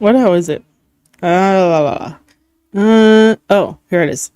What the hell is it? Oh, here it is.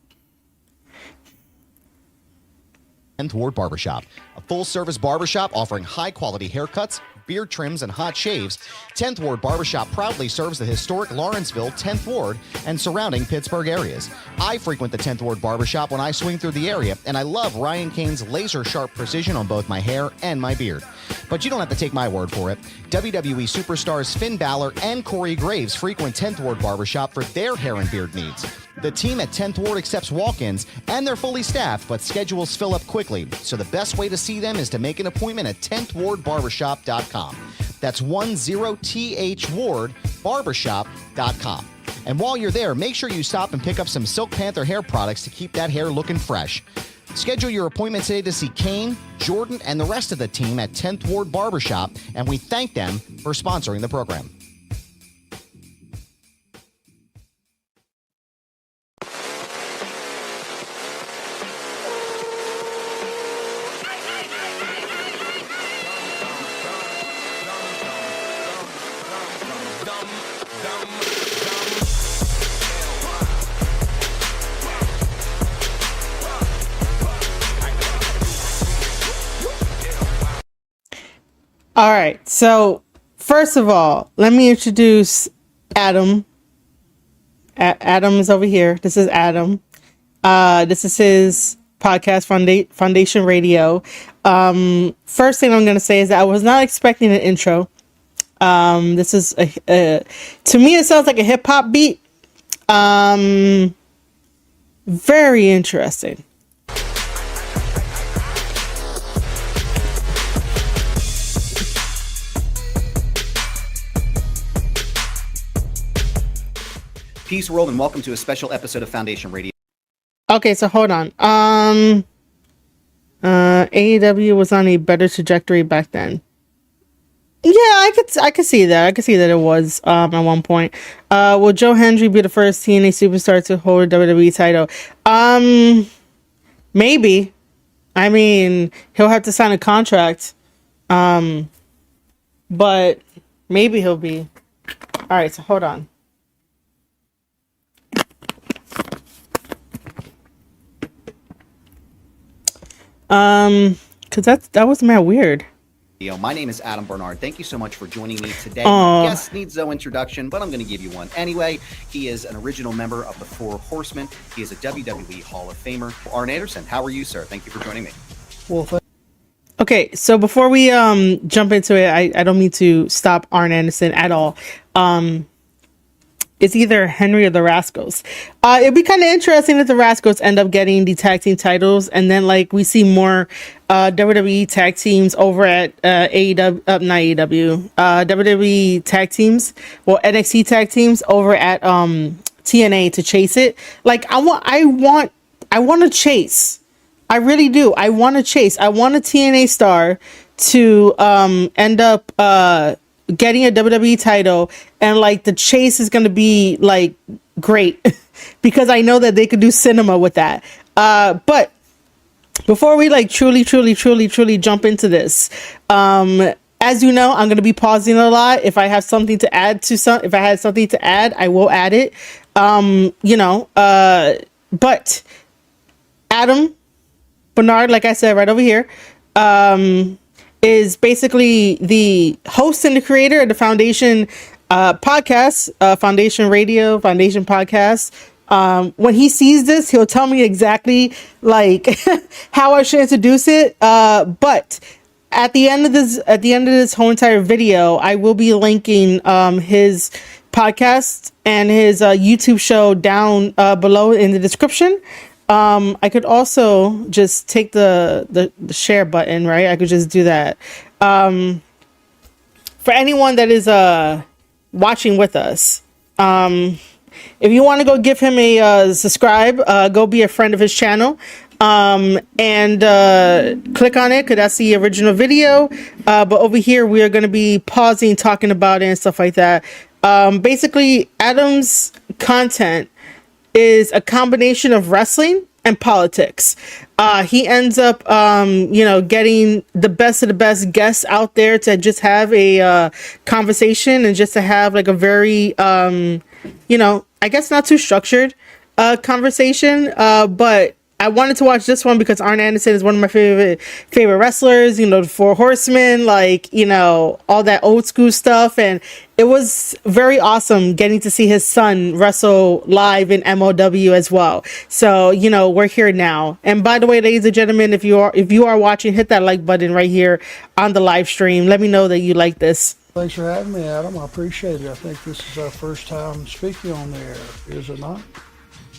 10th Ward Barbershop, a full-service barbershop offering high-quality haircuts, beard trims, and hot shaves. 10th Ward Barbershop proudly serves the historic Lawrenceville 10th Ward and surrounding Pittsburgh areas. I frequent the 10th Ward Barbershop when I swing through the area, and I love Ryan Kane's laser-sharp precision on both my hair and my beard. But you don't have to take my word for it. WWE superstars Finn Balor and Corey Graves frequent 10th Ward Barbershop for their hair and beard needs. The team at 10th Ward accepts walk-ins, and they're fully staffed, but schedules fill up quickly. So the best way to see them is to make an appointment at 10thwardbarbershop.com. That's 10thwardbarbershop.com. And while you're there, make sure you stop and pick up some Silk Panther hair products to keep that hair looking fresh. Schedule your appointment today to see Kane, Jordan, and the rest of the team at 10th Ward Barbershop, and we thank them for sponsoring the program. All right, so first of all, let me introduce Adam. Adam is over here. This is Adam. This is his podcast, Foundation Radio. First thing I'm going to say is that I was not expecting an intro. This is, to me, it sounds like a hip hop beat. Very interesting. Peace world and welcome to a special episode of Foundation Radio. Okay, so hold on. AEW was on a better trajectory back then. Yeah, I could see that. I could see that it was at one point. Will Joe Hendry be the first TNA superstar to hold a WWE title? Maybe. I mean, he'll have to sign a contract. But maybe he'll be. All right, so hold on. Cause that was mad weird. My name is Adam Bernard. Thank you so much for joining me today. My guest needs no introduction, but I'm going to give you one anyway. He is an original member of the Four Horsemen. He is a WWE Hall of Famer. Arn Anderson, how are you, sir? Thank you for joining me. Okay, so before we jump into it, I don't mean to stop Arn Anderson at all. It's either Henry or the Rascals. It'd be kind of interesting if the Rascals end up getting the tag team titles, and then like we see more WWE tag teams over at WWE tag teams, well NXT tag teams over at TNA to chase it. Like I want to chase. I really do. I want to chase. I want a TNA star to end up getting a WWE title, and like the chase is going to be like great because I know that they could do cinema with that. But before we like truly jump into this, as you know, I'm going to be pausing a lot. If I have something to add if I had something to add, I will add it. But Adam Bernard, like I said, right over here, is basically the host and the creator of the Foundation podcast, Foundation Radio, Foundation podcast. When he sees this, he'll tell me exactly like how I should introduce it. But at the end of this whole entire video, I will be linking his podcast and his YouTube show down below in the description. I could also just take the share button, right? I could just do that. For anyone that is watching with us, if you want to go give him a subscribe, go be a friend of his channel, and click on it because that's the original video. But over here, we are going to be pausing, talking about it and stuff like that. Basically, Adam's content is a combination of wrestling and politics. He ends up, getting the best of the best guests out there to just have a conversation and just to have like a very, I guess not too structured conversation. But I wanted to watch this one because Arn Anderson is one of my favorite wrestlers, the Four Horsemen, all that old school stuff. And it was very awesome getting to see his son wrestle live in MLW as well. So, we're here now. And by the way, ladies and gentlemen, if you are watching, hit that like button right here on the live stream. Let me know that you like this. Thanks for having me, Adam. I appreciate it. I think this is our first time speaking on the air, is it not?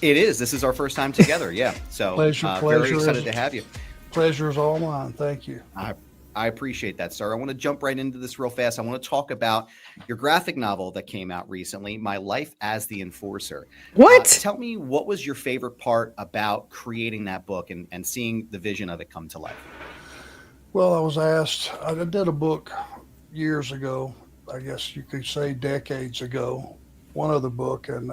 It is. This is our first time together. Yeah. So very excited to have you. Pleasure is all mine. Thank you. I appreciate that, sir. I want to jump right into this real fast. I want to talk about your graphic novel that came out recently, My Life as the Enforcer. What? Tell me, what was your favorite part about creating that book and seeing the vision of it come to life? Well, I was asked, I did a book years ago, I guess you could say decades ago, one other book, and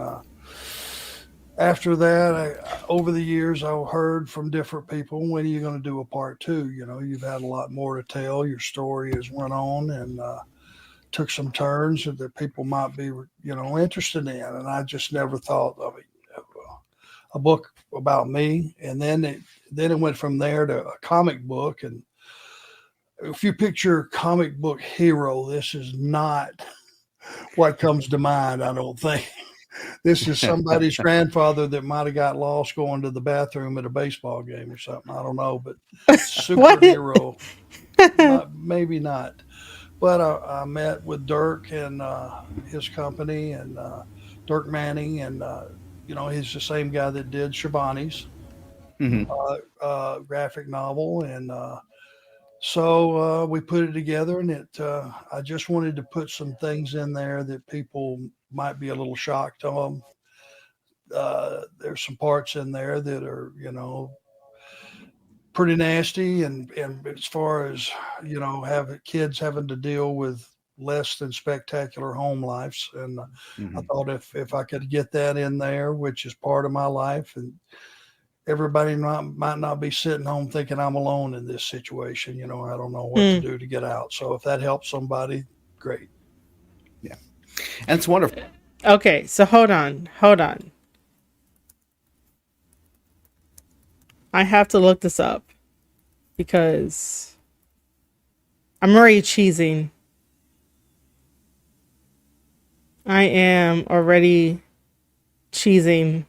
after that, over the years, I heard from different people, when are you going to do a part two? You've had a lot more to tell. Your story has went on and took some turns that people might be, interested in. And I just never thought of a book about me. And then it went from there to a comic book. And if you picture a comic book hero, this is not what comes to mind, I don't think. This is somebody's grandfather that might have got lost going to the bathroom at a baseball game or something. I don't know, but superhero, maybe not. But I met with Dirk and his company and Dirk Manning, and he's the same guy that did Shivani's graphic novel, and so we put it together, and I just wanted to put some things in there that people might be a little shocked on. There's some parts in there that are, pretty nasty, and as far as, have kids having to deal with less than spectacular home lives. And I thought if I could get that in there, which is part of my life, and everybody might not be sitting home thinking I'm alone in this situation. I don't know what to do to get out. So if that helps somebody, great. Yeah. And it's wonderful. Okay, so hold on. I have to look this up because I'm already cheesing. I am already cheesing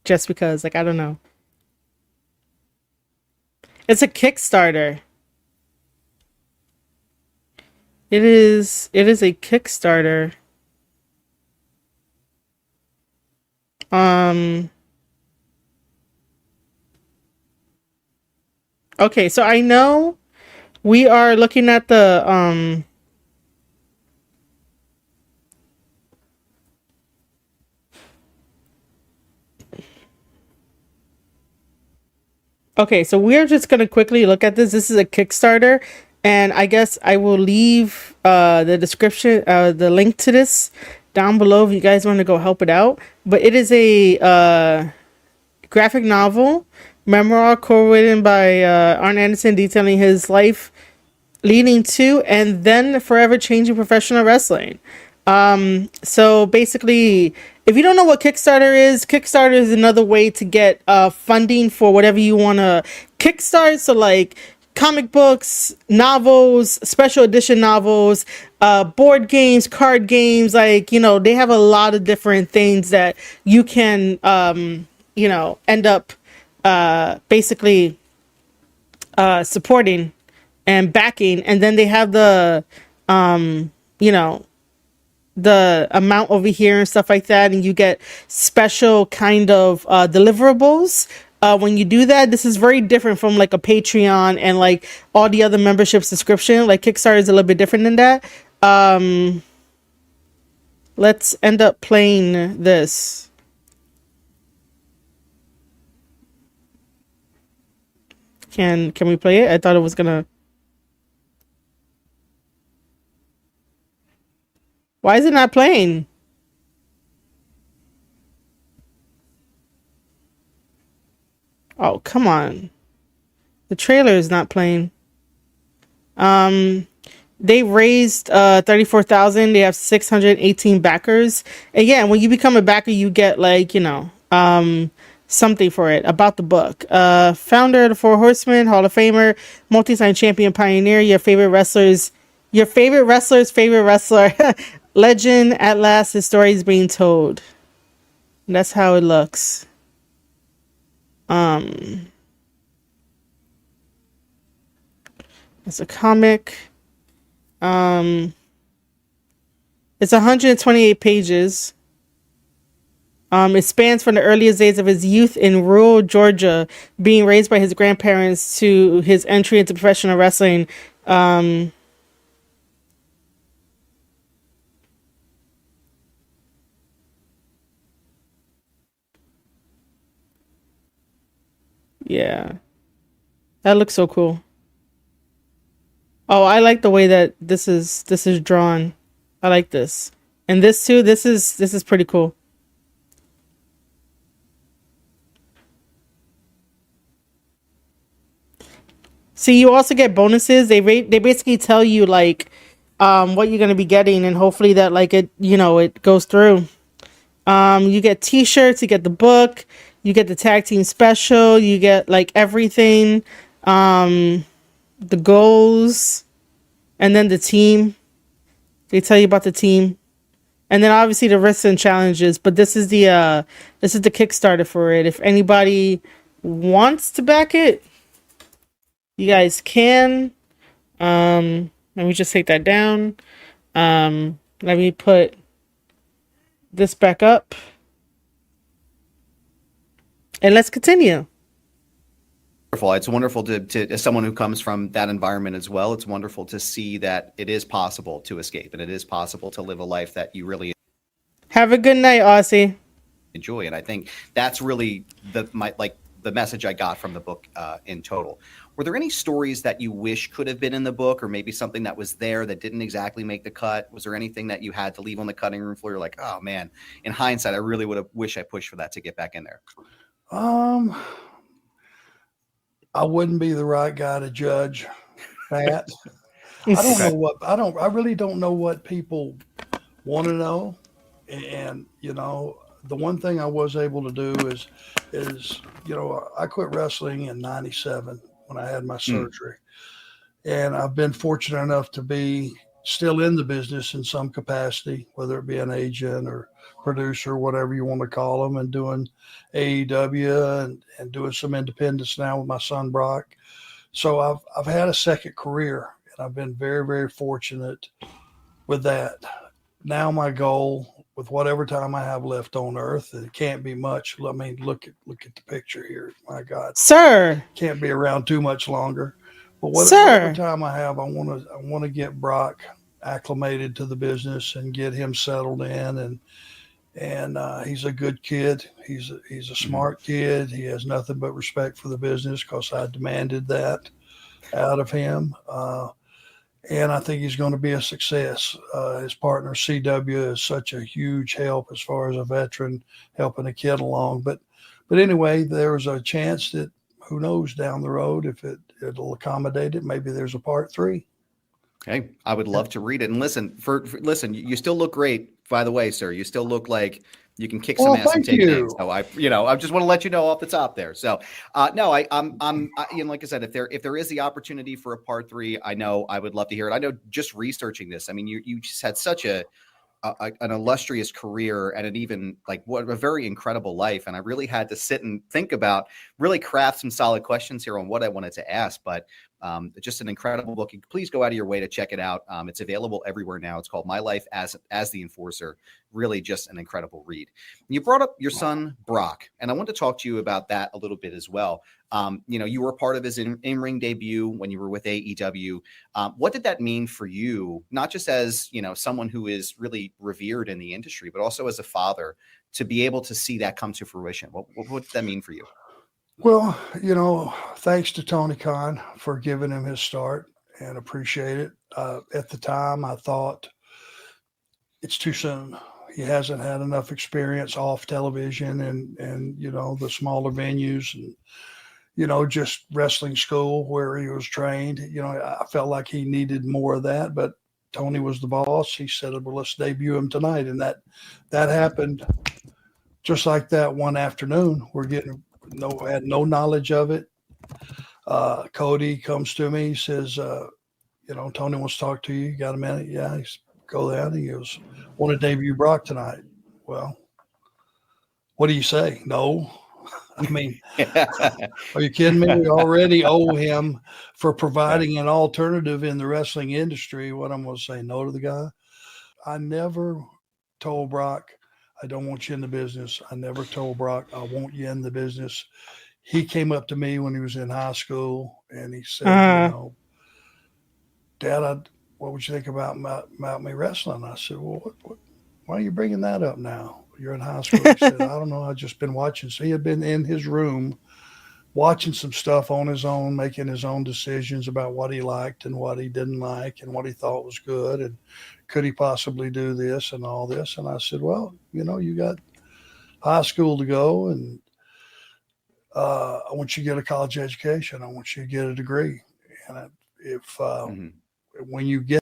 just because, I don't know. It's a Kickstarter. It is a Kickstarter. Okay, so I know we are looking at the okay, so we're just gonna quickly look at this. This is a Kickstarter, and I guess I will leave the description, the link to this down below if you guys want to go help it out. But it is a graphic novel, memoir co-written by Arn Anderson, detailing his life leading to and then forever changing professional wrestling. So basically, if you don't know what Kickstarter is another way to get funding for whatever you want to kickstart. So like comic books, novels, special edition novels, board games, card games, they have a lot of different things that you can end up basically supporting and backing. And then they have the the amount over here and stuff like that, and you get special kind of deliverables when you do that. This is very different from like a Patreon and like all the other membership subscription. Like Kickstarter is a little bit different than that. Let's end up playing this. Can we play it? I thought it was gonna. Why is it not playing? Oh, come on. The trailer is not playing. They raised 34,000. They have 618 backers. And yeah, when you become a backer, you get like, something for it. About the book. Founder of the Four Horsemen, Hall of Famer, multi-time champion, pioneer, your favorite wrestler's favorite wrestler. Legend at last, his story is being told. And that's how it looks. It's a comic. It's 128 pages. It spans from the earliest days of his youth in rural Georgia, being raised by his grandparents, to his entry into professional wrestling. Yeah, that looks so cool. Oh, I like the way that this is drawn. I like this. And this too, this is pretty cool. See, you also get bonuses. They basically tell you like what you're going to be getting, and hopefully that like it goes through. You get t-shirts, you get the book, you get the tag team special, you get like everything, the goals, and then the team. They tell you about the team. And then obviously the risks and challenges, but this is the Kickstarter for it. If anybody wants to back it, you guys can. Let me just take that down. Let me put this back up. And let's continue. Wonderful. It's wonderful to as someone who comes from that environment as well. It's wonderful to see that it is possible to escape, and it is possible to live a life that you really Have a good night, Aussie. enjoy. And I think that's really the message I got from the book in total. Were there any stories that you wish could have been in the book, or maybe something that was there that didn't exactly make the cut? Was there anything that you had to leave on the cutting room floor? You're like, oh man, in hindsight, I really would have wished I pushed for that to get back in there. I wouldn't be the right guy to judge that. I really don't know what people want to know. And, the one thing I was able to do is, I quit wrestling in 97 when I had my surgery. And I've been fortunate enough to be still in the business in some capacity, whether it be an agent or producer, whatever you want to call them, and doing AEW and doing some independence now with my son, Brock. So I've had a second career, and I've been very, very fortunate with that. Now my goal, with whatever time I have left on earth, and it can't be much. I mean, look at the picture here. My God, sir, can't be around too much longer. But whatever time I have, I want to get Brock acclimated to the business and get him settled in. And he's a good kid. He's a smart kid. He has nothing but respect for the business because I demanded that out of him. And I think he's going to be a success. His partner, CW, is such a huge help as far as a veteran helping a kid along. But anyway, there's a chance that, who knows, down the road, if it'll accommodate it, maybe there's a part 3. Hey, I would love to read it. And listen, listen, you still look great, by the way, sir. You still look like you can kick some ass and take names. So I just want to let you know off the top there. So, no, I'm like I said, if there is the opportunity for a part 3, I know I would love to hear it. I know just researching this, I mean, you just had such an illustrious career and an even what a very incredible life. And I really had to sit and think about, really craft some solid questions here on what I wanted to ask, but just an incredible book. Please go out of your way to check it out. It's available everywhere now. It's called My Life as the Enforcer. Really just an incredible read. You brought up your son, Brock, and I want to talk to you about that a little bit as well. You were part of his in-ring debut when you were with AEW. What did that mean for you, not just as, someone who is really revered in the industry, but also as a father, to be able to see that come to fruition? What did that mean for you? Well, thanks to Tony Khan for giving him his start, and appreciate it. At the time, I thought it's too soon. He hasn't had enough experience off television and the smaller venues. And just wrestling school where he was trained. I felt like he needed more of that, but Tony was the boss. He said, well, let's debut him tonight. And that happened just like that one afternoon. Had no knowledge of it. Cody comes to me. He says, Tony wants to talk to you. You got a minute? Yeah. He said, go there. He goes, want to debut Brock tonight. Well, what do you say? No. I mean, are you kidding me? We already owe him for providing an alternative in the wrestling industry. What I'm going to say no to the guy. I never told Brock, I don't want you in the business. I never told Brock, I want you in the business. He came up to me when he was in high school and he said, Dad, what would you think about me wrestling? I said, well, why are you bringing that up now? You're in high school. He said, I don't know. I've just been watching. So he had been in his room watching some stuff on his own, making his own decisions about what he liked and what he didn't like and what he thought was good. And could he possibly do this and all this? And I said, well, you got high school to go. And I want you to get a college education. I want you to get a degree. And when you get.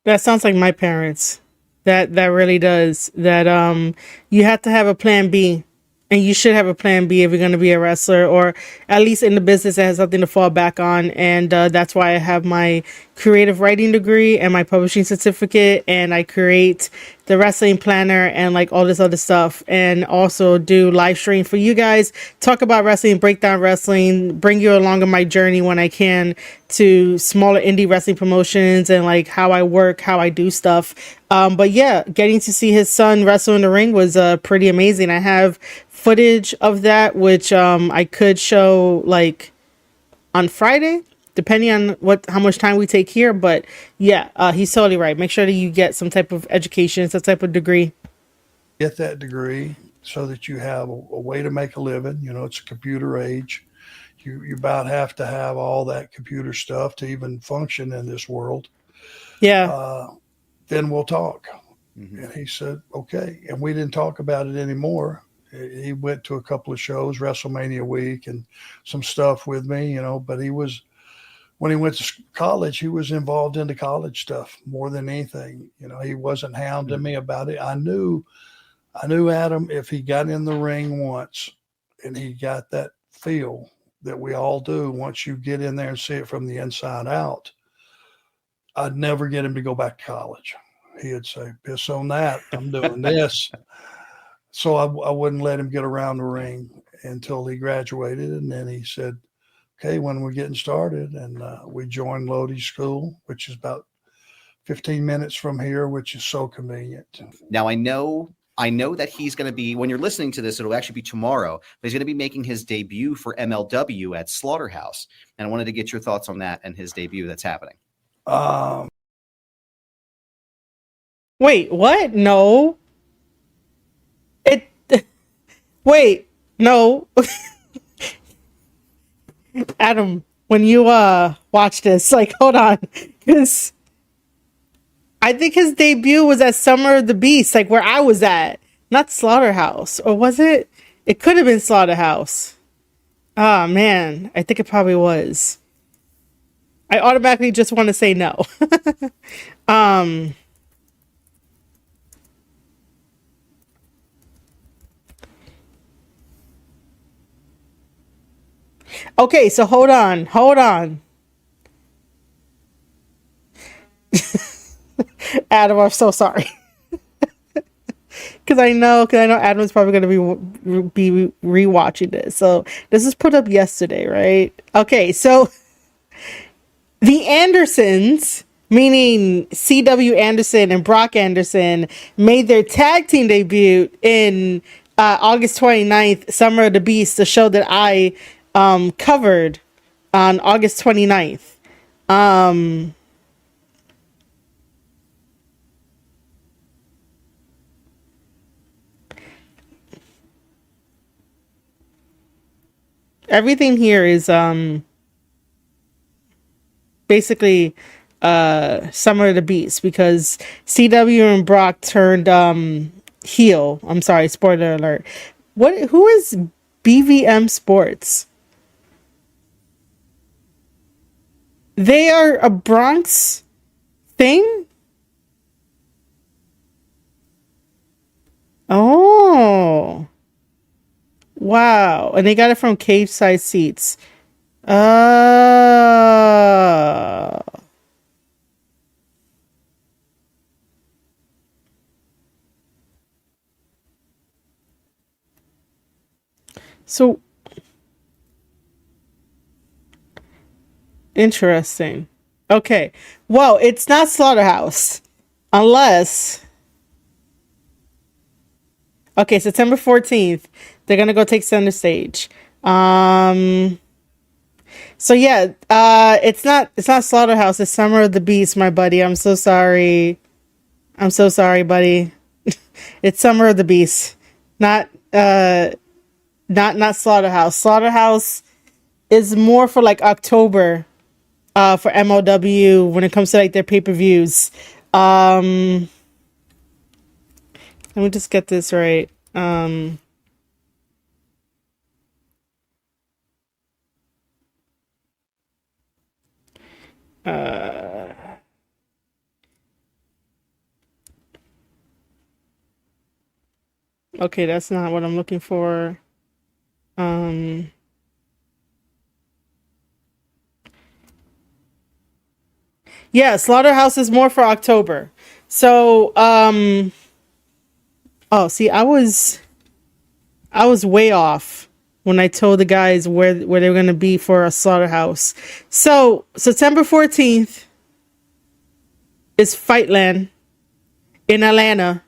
That sounds like my parents. That really does. That you have to have a plan B, and you should have a plan B if you're going to be a wrestler, or at least in the business that has something to fall back on. And that's why I have my creative writing degree and my publishing certificate, and I create the wrestling planner and like all this other stuff, and also do live stream for you guys, talk about wrestling, break down wrestling, bring you along on my journey when I can to smaller indie wrestling promotions and like how I work, how I do stuff. But yeah, getting to see his son wrestle in the ring was pretty amazing. I have footage of that, which I could show like on Friday, depending on how much time we take here. But yeah, he's totally right. Make sure that you get some type of education, some type of degree. Get that degree so that you have a way to make a living. It's a computer age. You about have to have all that computer stuff to even function in this world. Yeah. Then we'll talk. Mm-hmm. And he said, okay. And we didn't talk about it anymore. He went to a couple of shows, WrestleMania week and some stuff with me, but when he went to college, he was involved in the college stuff more than anything. He wasn't hounding me about it. I knew Adam, if he got in the ring once and he got that feel that we all do once you get in there and see it from the inside out, I'd never get him to go back to college. He'd say, piss on that. I'm doing this. So I wouldn't let him get around the ring until he graduated. And then he said, okay, when we're getting started. And we joined Lodi's school, which is about 15 minutes from here, which is so convenient. Now, I know that he's going to be, when you're listening to this, it'll actually be tomorrow, but he's going to be making his debut for MLW at Slaughterhouse. And I wanted to get your thoughts on that and his debut that's happening. Wait, what? No. Wait, no. Adam, when you watch this, like, hold on, because I think his debut was at Summer of the Beast, like where I was at, not Slaughterhouse, or was it? It could have been Slaughterhouse. Oh man, I think it probably was. I automatically just want to say no. Okay, so hold on. Adam, I'm so sorry. Because I know Adam's probably going to be rewatching this. So this was put up yesterday, right? Okay, so the Andersons, meaning C.W. Anderson and Brock Anderson, made their tag team debut in August 29th, Summer of the Beast, the show that I covered on August 29th. Everything here is basically Summer of the Beast, because CW and Brock turned heel. I'm sorry, spoiler alert. Who is BVM Sports? They are a Bronx thing? Oh. Wow. And they got it from Cave Side Seats. So interesting. Okay. Well, it's not Slaughterhouse. Unless. Okay, September 14th, they're gonna go take center stage. So yeah, it's not Slaughterhouse, it's Summer of the Beast, my buddy. I'm so sorry. I'm so sorry, buddy. It's Summer of the Beast. Not not Slaughterhouse. Slaughterhouse is more for like October, for MLW when it comes to like their pay-per-views. Let me just get this right. Okay, that's not what I'm looking for. Yeah, Slaughterhouse is more for October. So, oh, see, I was way off when I told the guys where they were going to be for a Slaughterhouse. So, September 14th is Fightland in Atlanta.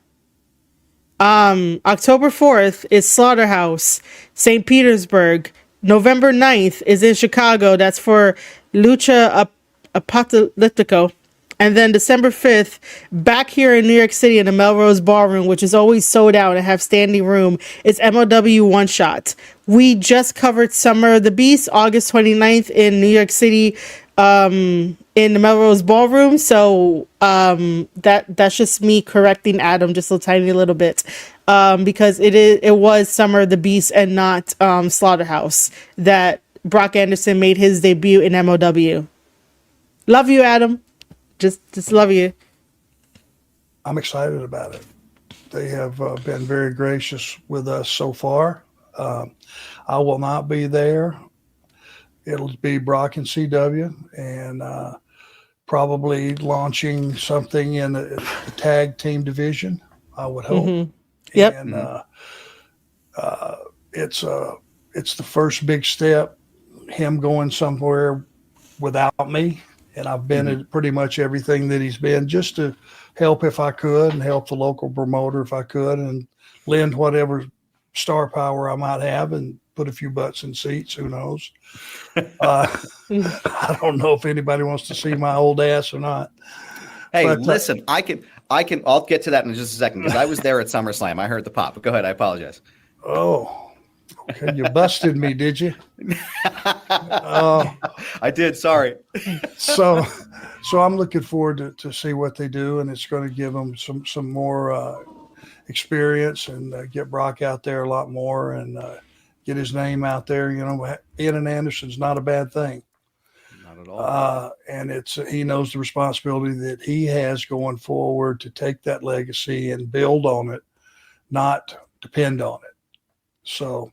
October 4th is Slaughterhouse, St. Petersburg. November 9th is in Chicago. That's for Lucha Apocalyptico. And then December 5th, back here in New York City in the Melrose Ballroom, which is always sold out and have standing room, it's MLW One Shot. We just covered Summer of the Beast, August 29th in New York City, in the Melrose Ballroom. So that's just me correcting Adam just a tiny little bit, because it was Summer of the Beast and not Slaughterhouse that Brock Anderson made his debut in MLW. Love you, Adam. Just love you. I'm excited about it. They have been very gracious with us so far. I will not be there. It'll be Brock and CW, and probably launching something in the tag team division, I would hope. Mm-hmm. Yep. And it's the first big step, him going somewhere without me. And I've been at pretty much everything that he's been, just to help if I could, and help the local promoter if I could, and lend whatever star power I might have and put a few butts in seats. Who knows? I don't know if anybody wants to see my old ass or not. Hey, but, listen, I'll get to that in just a second, because I was there at SummerSlam. I heard the pop, but go ahead. I apologize. Oh, okay. You busted me, did you? I did. Sorry. So I'm looking forward to see what they do, and it's going to give them some more experience, and get Brock out there a lot more, and get his name out there. You know, Arn Anderson's not a bad thing. Not at all. And he knows the responsibility that he has going forward to take that legacy and build on it, not depend on it. So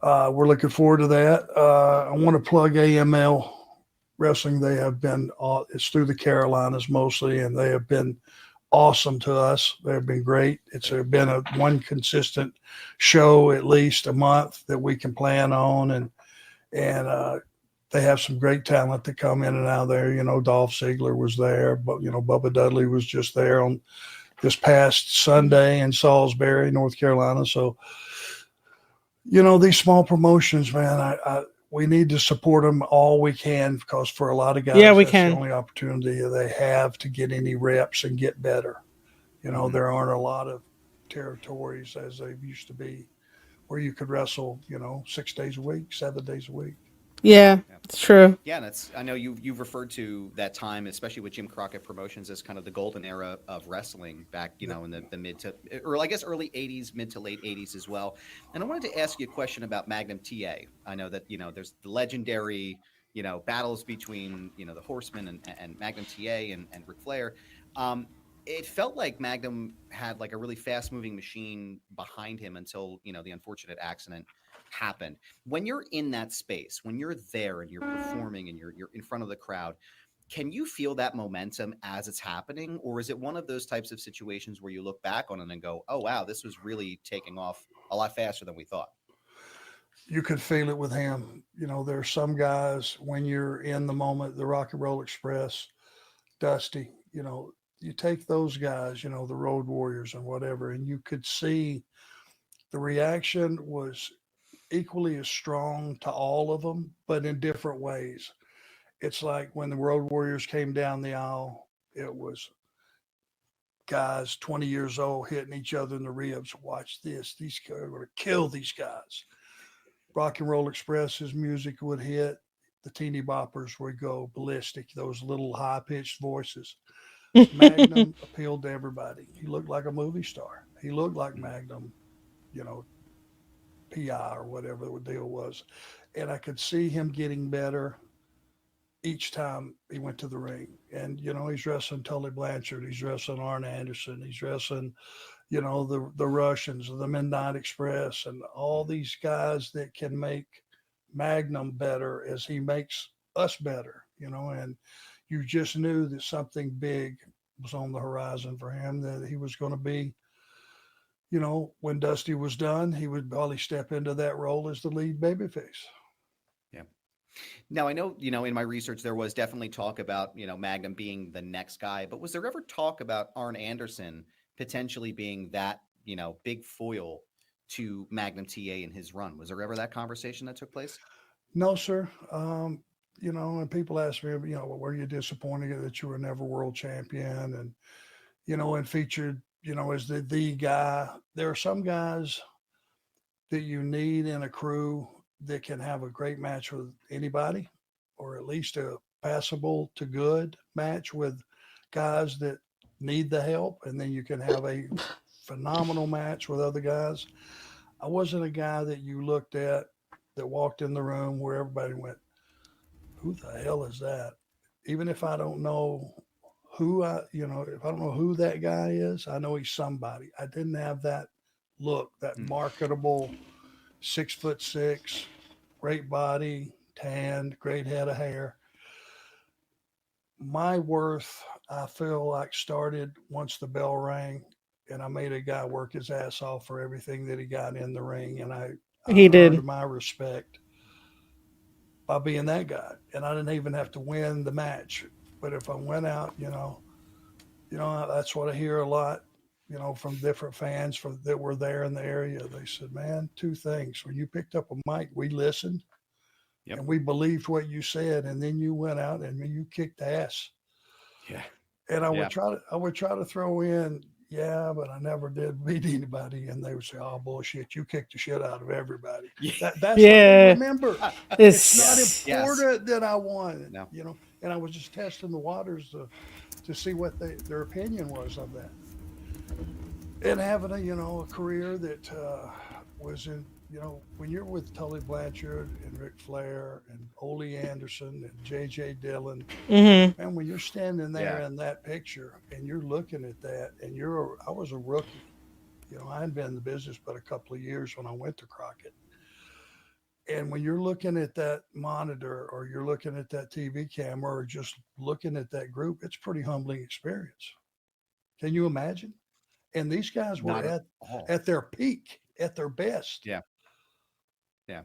we're looking forward to that. I want to plug AML Wrestling. They have been, it's through the Carolinas mostly, and they have been awesome to us. They've been great. It's been one consistent show at least a month that we can plan on, and they have some great talent that come in and out of there. You know, Dolph Ziggler was there, but Bubba Dudley was just there on this past Sunday in Salisbury, North Carolina. So, these small promotions, man, we need to support them all we can, because for a lot of guys, that's the only opportunity they have to get any reps and get better. There aren't a lot of territories as they used to be where you could wrestle, 6 days a week, 7 days a week. Yeah, it's true. Yeah, and I know you've referred to that time, especially with Jim Crockett Promotions, as kind of the golden era of wrestling back, in the mid to, or I guess early 80s, mid to late 80s as well. And I wanted to ask you a question about Magnum TA. I know that, there's the legendary battles between, the Horsemen and Magnum TA and Ric Flair, it felt like Magnum had like a really fast moving machine behind him until, the unfortunate accident happened. When you're in that space, when you're there and you're performing and you're in front of the crowd, can you feel that momentum as it's happening? Or is it one of those types of situations where you look back on it and go, oh, wow, this was really taking off a lot faster than we thought? You could feel it with him. There are some guys when you're in the moment, the Rock and Roll Express, Dusty, you take those guys, the Road Warriors and whatever, and you could see the reaction was equally as strong to all of them, but in different ways. It's like when the Road Warriors came down the aisle, it was guys 20 years old hitting each other in the ribs. Watch this. These guys are going to kill these guys. Rock and Roll Express's music would hit. The teeny boppers would go ballistic, those little high pitched voices. Magnum appealed to everybody. He looked like a movie star. He looked like Magnum, PI or whatever the deal was. And I could see him getting better each time he went to the ring. And, he's wrestling Tully Blanchard. He's wrestling Arn Anderson. He's wrestling, the Russians, the Midnight Express, and all these guys that can make Magnum better as he makes us better, and you just knew that something big was on the horizon for him, that he was going to be, when Dusty was done, he would probably step into that role as the lead babyface. Yeah. Now, I know, in my research, there was definitely talk about, Magnum being the next guy, but was there ever talk about Arn Anderson potentially being that, big foil to Magnum TA in his run? Was there ever that conversation that took place? No, sir. And people ask me, were you disappointed that you were never world champion? And, and featured, as the guy. There are some guys that you need in a crew that can have a great match with anybody, or at least a passable to good match with guys that need the help. And then you can have a phenomenal match with other guys. I wasn't a guy that you looked at that walked in the room where everybody went, who the hell is that? Even if I don't know if I don't know who that guy is, I know he's somebody. I didn't have that look, that marketable 6'6", great body, tanned, great head of hair. My worth, I feel like, started once the bell rang and I made a guy work his ass off for everything that he got in the ring. And I earned my respect by being that guy. And I didn't even have to win the match. But if I went out, that's what I hear a lot, from different fans that were there in the area. They said, man, two things. When you picked up a mic, we listened and we believed what you said. And then you went out and you kicked ass. Yeah. And I would try to throw in, but I never did beat anybody. And they would say, oh, bullshit, you kicked the shit out of everybody. That's what they remember. It's not important that I won, and I was just testing the waters to see what their opinion was of that. And having a career that was in, when you're with Tully Blanchard and Ric Flair and Ole Anderson and J.J. Dillon, and when you're standing there in that picture and you're looking at that, and I was a rookie, I hadn't been in the business but a couple of years when I went to Crockett. And when you're looking at that monitor or you're looking at that TV camera or just looking at that group, it's a pretty humbling experience. Can you imagine? And these guys were at their peak, at their best. Yeah. Yeah.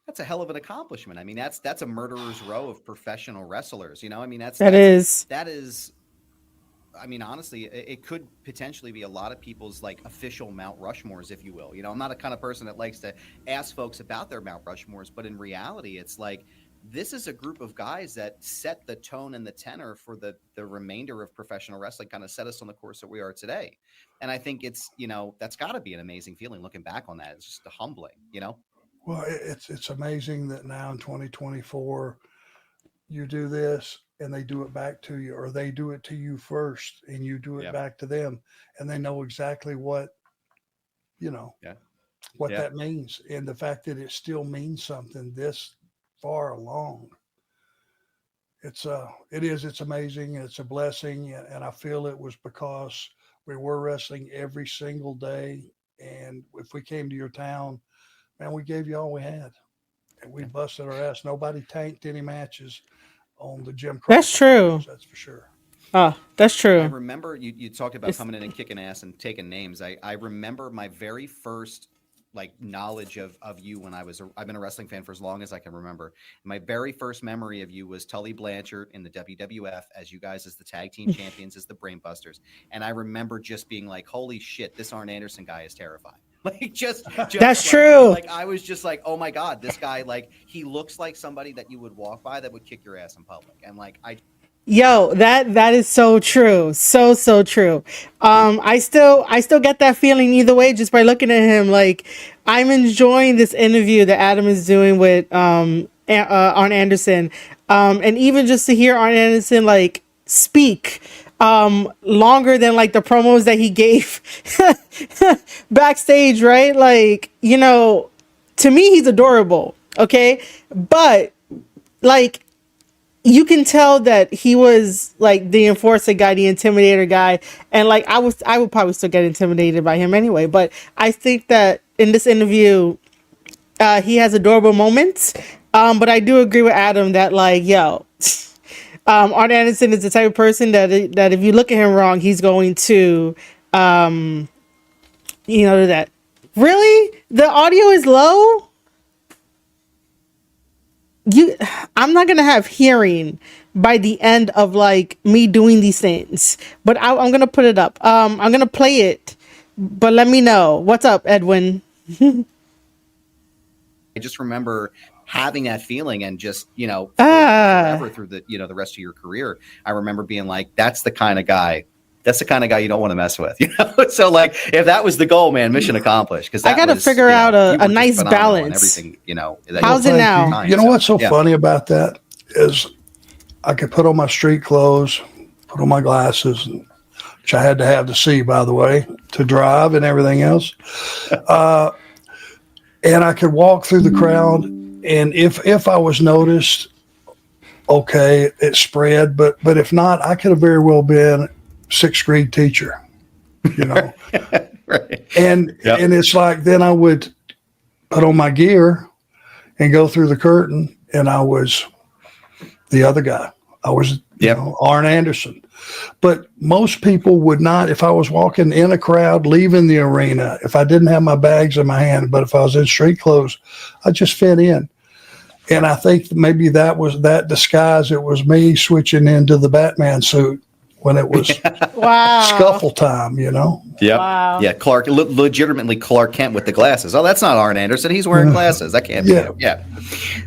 That's a hell of an accomplishment. I mean, that's a murderer's row of professional wrestlers. That is, I mean, honestly, it could potentially be a lot of people's like official Mount Rushmores, if you will. I'm not a kind of person that likes to ask folks about their Mount Rushmores, but in reality, it's like, this is a group of guys that set the tone and the tenor for the remainder of professional wrestling, kind of set us on the course that we are today. And I think it's, that's got to be an amazing feeling looking back on that. It's just humbling, Well, it's amazing that now in 2024, you do this and they do it back to you, or they do it to you first and you do it back to them, and they know exactly what that means. And the fact that it still means something this far along, it's amazing. It's a blessing. And I feel it was because we were wrestling every single day. And if we came to your town, man, we gave you all we had. And we busted our ass. Nobody tanked any matches on the Jim Crockett. That's true. Matches, that's for sure. Oh, that's true. I remember you talked about coming in and kicking ass and taking names. I remember my very first like knowledge of you when I've been a wrestling fan for as long as I can remember. My very first memory of you was Tully Blanchard in the WWF as you guys as the tag team champions, as the Brainbusters. And I remember just being like, holy shit, this Arn Anderson guy is terrifying. Like just that's like, true. Like I was just like, oh my God, this guy, like he looks like somebody that you would walk by that would kick your ass in public. And like Yo, that is so true. So true. I still get that feeling either way just by looking at him. Like I'm enjoying this interview that Adam is doing with Arn Anderson. And even just to hear Arn Anderson like speak longer than like the promos that he gave backstage, right? Like, you know, to me he's adorable, okay? But like you can tell that he was like the enforcer guy, the intimidator guy. And like, I would probably still get intimidated by him anyway. But I think that in this interview, he has adorable moments. But I do agree with Adam that like, yo, Arn Anderson is the type of person that if you look at him wrong, he's going to, you know, that really the audio is low. I'm not gonna have hearing by the end of like me doing these things, but I'm gonna put it up. I'm gonna play it, but let me know. What's up, Edwin? I just remember having that feeling and just, you know, forever through the, you know, the rest of your career. I remember being like, that's the kind of guy you don't want to mess with, you know? So like, if that was the goal, man, mission accomplished. Because I got to figure out a nice balance. Everything, you know. How's it now? You know what's so funny about that is I could put on my street clothes, put on my glasses, which I had to have to see, by the way, to drive and everything else. And I could walk through the crowd. And if I was noticed, okay, it spread. But if not, I could have very well been sixth grade teacher, you know. Right. And it's like then I would put on my gear and go through the curtain, and I was the other guy. I was you know, Arn Anderson. But most people would not, if I was walking in a crowd, leaving the arena, if I didn't have my bags in my hand, but if I was in street clothes, I just fit in. And I think maybe that was that disguise. It was me switching into the Batman suit when it was scuffle time, you know? Yeah. Wow. Yeah. Clark, legitimately Clark Kent with the glasses. Oh, that's not Arn Anderson. He's wearing glasses. That can't be him. Yeah.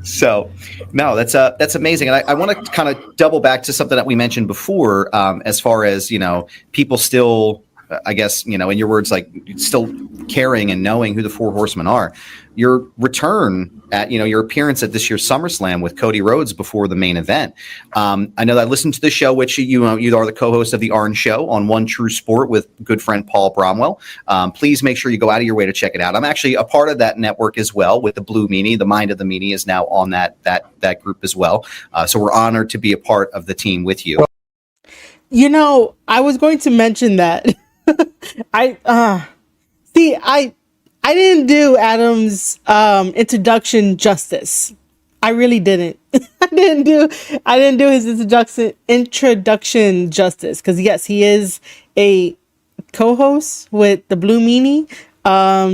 So, no, that's amazing. And I want to kind of double back to something that we mentioned before, as far as, you know, people still, I guess, you know, in your words, like still caring and knowing who the Four Horsemen are. Your return at, you know, your appearance at this year's SummerSlam with Cody Rhodes before the main event. I know that I listened to the show, which you are the co-host of the Arn Show on One True Sport with good friend Paul Bromwell. Please make sure you go out of your way to check it out. I'm actually a part of that network as well with the Blue Meanie. The Mind of the Meanie is now on that group as well. So we're honored to be a part of the team with you. You know, I was going to mention that. I didn't do Adam's introduction justice. I really didn't. I didn't do his introduction justice because yes, he is a co-host with the Blue Meanie.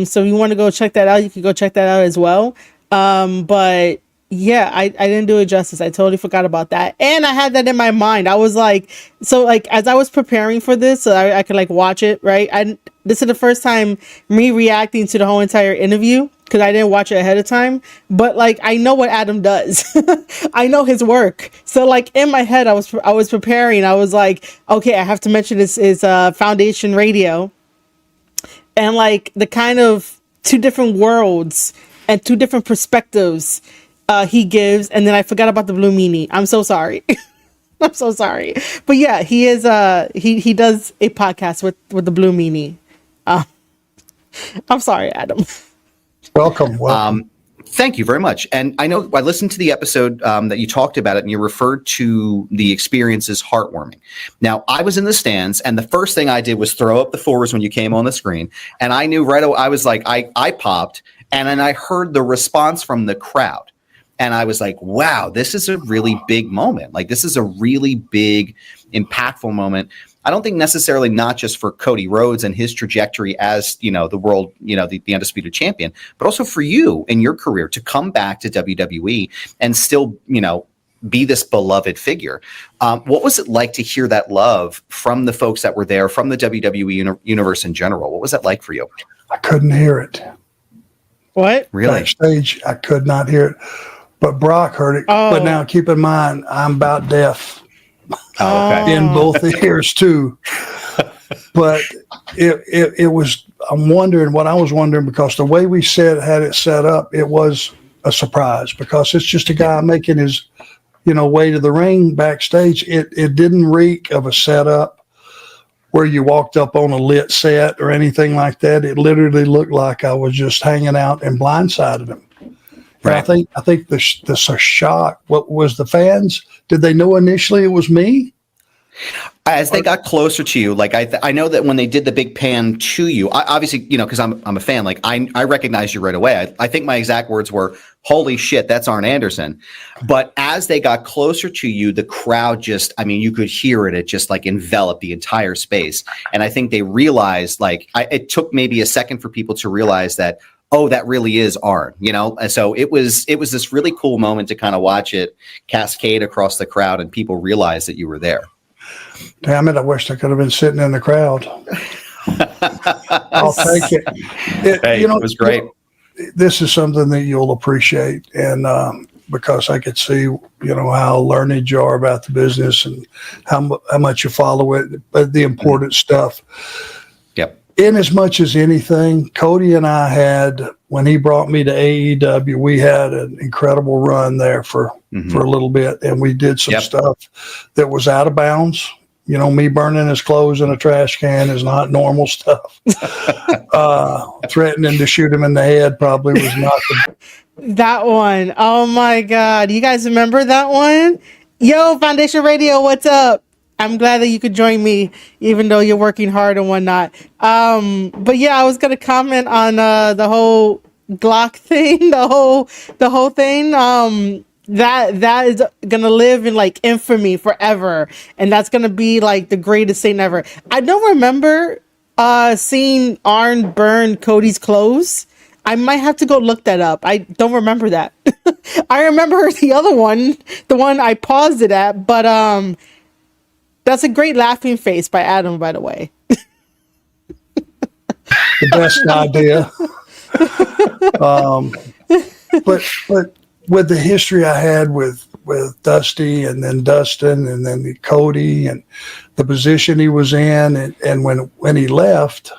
So if you want to go check that out, you can go check that out as well. But yeah, I didn't do it justice. I totally forgot about that. And I had that in my mind. I was like, so like, as I was preparing for this, so I could like watch it, right? This is the first time me reacting to the whole entire interview because I didn't watch it ahead of time. But like, I know what Adam does. I know his work. So like in my head, I was preparing. I was like, okay, I have to mention this is Foundation Radio. And like the kind of two different worlds and two different perspectives he gives, and then I forgot about the Blue Meanie. I'm so sorry. I'm so sorry. But yeah, he is he does a podcast with the Blue Meanie. I'm sorry, Adam. Welcome. Thank you very much. And I know I listened to the episode that you talked about it, and you referred to the experience as heartwarming. Now, I was in the stands, and the first thing I did was throw up the fours when you came on the screen. And I knew right away, I was like, I popped, and then I heard the response from the crowd. And I was like, wow, this is a really big moment. Like, this is a really big, impactful moment. I don't think necessarily not just for Cody Rhodes and his trajectory as, the world, the undisputed champion, but also for you in your career to come back to WWE and still, be this beloved figure. What was it like to hear that love from the folks that were there, from the WWE universe in general? What was that like for you? I couldn't hear it. What? Really? Backstage, I could not hear it. But Brock heard it. Oh. But now keep in mind, I'm about deaf. Okay. In both ears too. But it was, I'm wondering what I was wondering, because the way we had it set up, it was a surprise, because it's just a guy making his, way to the ring backstage. It didn't reek of a setup where you walked up on a lit set or anything like that. It literally looked like I was just hanging out and blindsided him. Right. And I think the shock. What was the fans? Did they know initially it was me? As they got closer to you, like I know that when they did the big pan to you, obviously, because I'm a fan, like I recognized you right away. I think my exact words were, "Holy shit, that's Arn Anderson." But as they got closer to you, the crowd just, you could hear it. It just like enveloped the entire space. And I think they realized, it took maybe a second for people to realize that, oh, that really is Arn, And so it was this really cool moment to kind of watch it cascade across the crowd and people realize that you were there. Damn it, I wish I could have been sitting in the crowd. I'll take it. It was great. This is something that you'll appreciate. And because I could see, how learned you are about the business and how much you follow it, but the important stuff. Yep. In as much as anything, Cody and I had, when he brought me to AEW, we had an incredible run there for a little bit. And we did some stuff that was out of bounds. Me burning his clothes in a trash can is not normal stuff. Threatening to shoot him in the head probably was not. That one. Oh my God. You guys remember that one? Yo, Foundation Radio, what's up? I'm glad that you could join me, even though you're working hard and whatnot. But yeah, I was gonna comment on the whole Glock thing, the whole thing. That is gonna live in infamy forever, and that's gonna be the greatest thing ever. I don't remember seeing Arn burn Cody's clothes. I might have to go look that up. I don't remember that. I remember the other one, the one I paused it at, but that's a great laughing face by Adam, by the way. The best idea. But with the history I had with Dusty and then Dustin and then Cody and the position he was in, and when he left,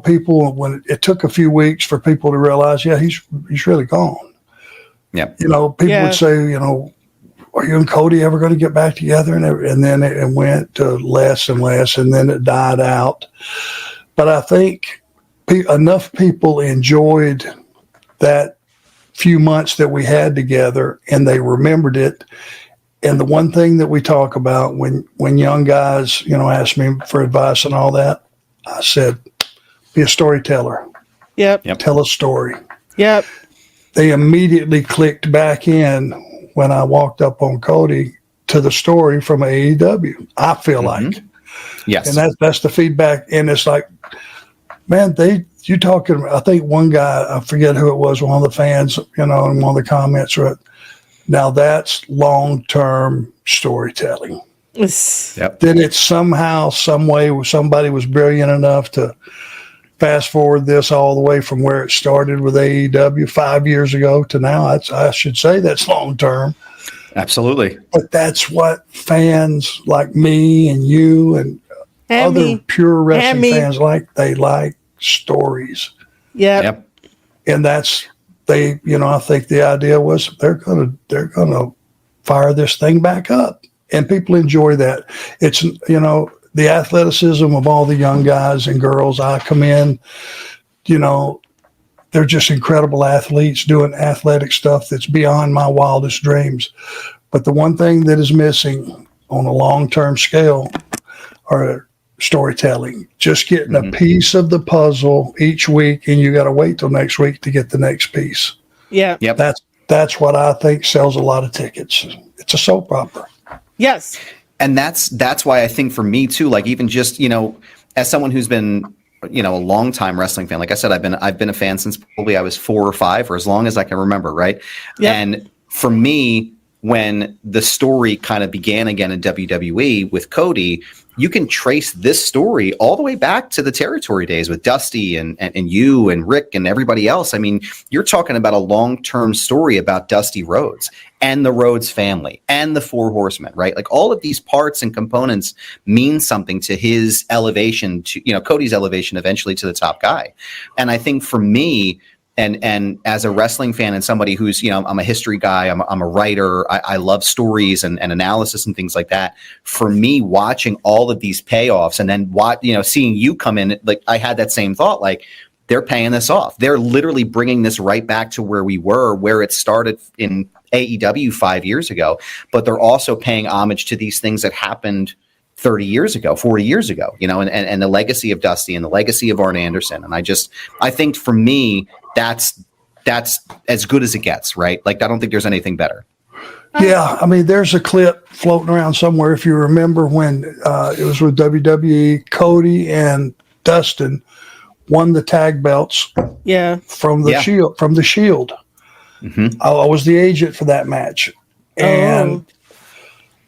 people, when it took a few weeks for people to realize, yeah, he's really gone. Yeah. People would say, are you and Cody ever going to get back together? And then it went to less and less, and then it died out. But I think enough people enjoyed that few months that we had together, and they remembered it. And the one thing that we talk about when young guys, ask me for advice and all that, I said, be a storyteller. Yep. Tell a story. Yep. They immediately clicked back in when I walked up on Cody to the story from AEW. I feel like, yes, and that's the feedback. And it's like, man, you talking. I think one guy, I forget who it was, one of the fans, in one of the comments wrote, "Now that's long-term storytelling." Yep. Then it's somehow, some way, somebody was brilliant enough to fast forward this all the way from where it started with AEW 5 years ago to now. I should say that's long term. Absolutely. But that's what fans like me and you and other pure wrestling fans like. They like stories. Yep. And that's I think the idea was they're gonna fire this thing back up, and people enjoy that. It's the athleticism of all the young guys and girls. I come in, they're just incredible athletes doing athletic stuff that's beyond my wildest dreams. But the one thing that is missing on a long-term scale are storytelling. Just getting a piece of the puzzle each week, and you got to wait till next week to get the next piece. Yeah. Yep. That's what I think sells a lot of tickets. It's a soap opera. Yes. And that's why I think for me too, like even just, as someone who's been, a long time wrestling fan, like I said, I've been a fan since probably I was 4 or 5, or as long as I can remember. Right. Yep. And for me, when the story kind of began again in WWE with Cody, you can trace this story all the way back to the territory days with Dusty and you and Rick and everybody else. I mean, you're talking about a long-term story about Dusty Rhodes and the Rhodes family and the Four Horsemen, right? Like all of these parts and components mean something to his elevation, to, Cody's elevation eventually to the top guy. And I think for me, and as a wrestling fan and somebody who's, I'm a history guy, I'm a writer, I love stories and analysis and things like that. For me, watching all of these payoffs and then seeing you come in, like I had that same thought, like they're paying this off. They're literally bringing this right back to where we were, where it started in AEW 5 years ago, but they're also paying homage to these things that happened 30 years ago, 40 years ago, and the legacy of Dusty and the legacy of Arn Anderson. And I think for me, that's as good as it gets, right? Like, I don't think there's anything better. Yeah. I mean, there's a clip floating around somewhere. If you remember when it was with WWE, Cody and Dustin won the tag belts from the Shield. Mm-hmm. I was the agent for that match. And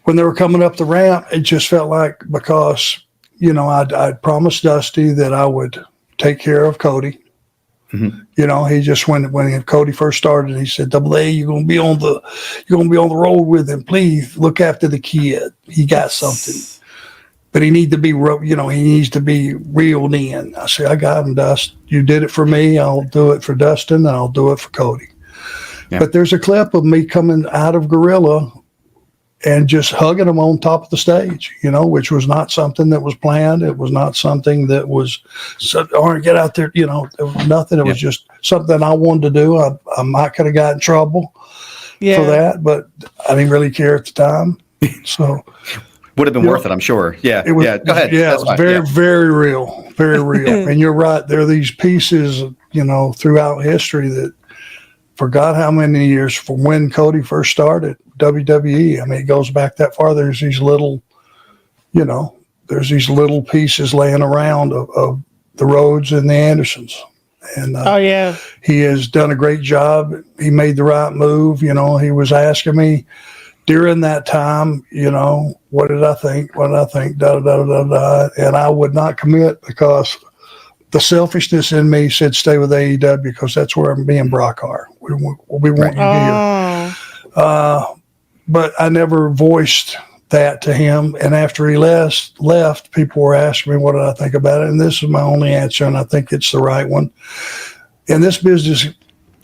when they were coming up the ramp, it just felt like, because, I'd promised Dusty that I would take care of Cody. Mm-hmm. He just when Cody first started, he said, "Double A, you're gonna be on the road with him. Please look after the kid. He got something, but he needs to be reeled in." I said, "I got him, Dust. You did it for me. I'll do it for Dustin, and I'll do it for Cody." Yeah. But there's a clip of me coming out of Gorilla and just hugging him on top of the stage, which was not something that was planned. It was not something that was, Arn, get out there, there was nothing. It was just something I wanted to do. I might could have got in trouble for that, but I didn't really care at the time. So would have been worth it, I'm sure. Yeah. Go ahead. Yeah, it was very real, very real. And you're right. There are these pieces, throughout history that, for God, how many years from when Cody first started WWE. I mean, it goes back that far. There's these little, pieces laying around of the Rhodes and the Andersons. And he has done a great job. He made the right move. He was asking me during that time, what did I think? What did I think? Da, da, da, da, da. And I would not commit because the selfishness in me said stay with AEW because that's where me and Brock are. We want you here. But I never voiced that to him. And after he left, people were asking me what did I think about it. And this is my only answer, and I think it's the right one. In this business,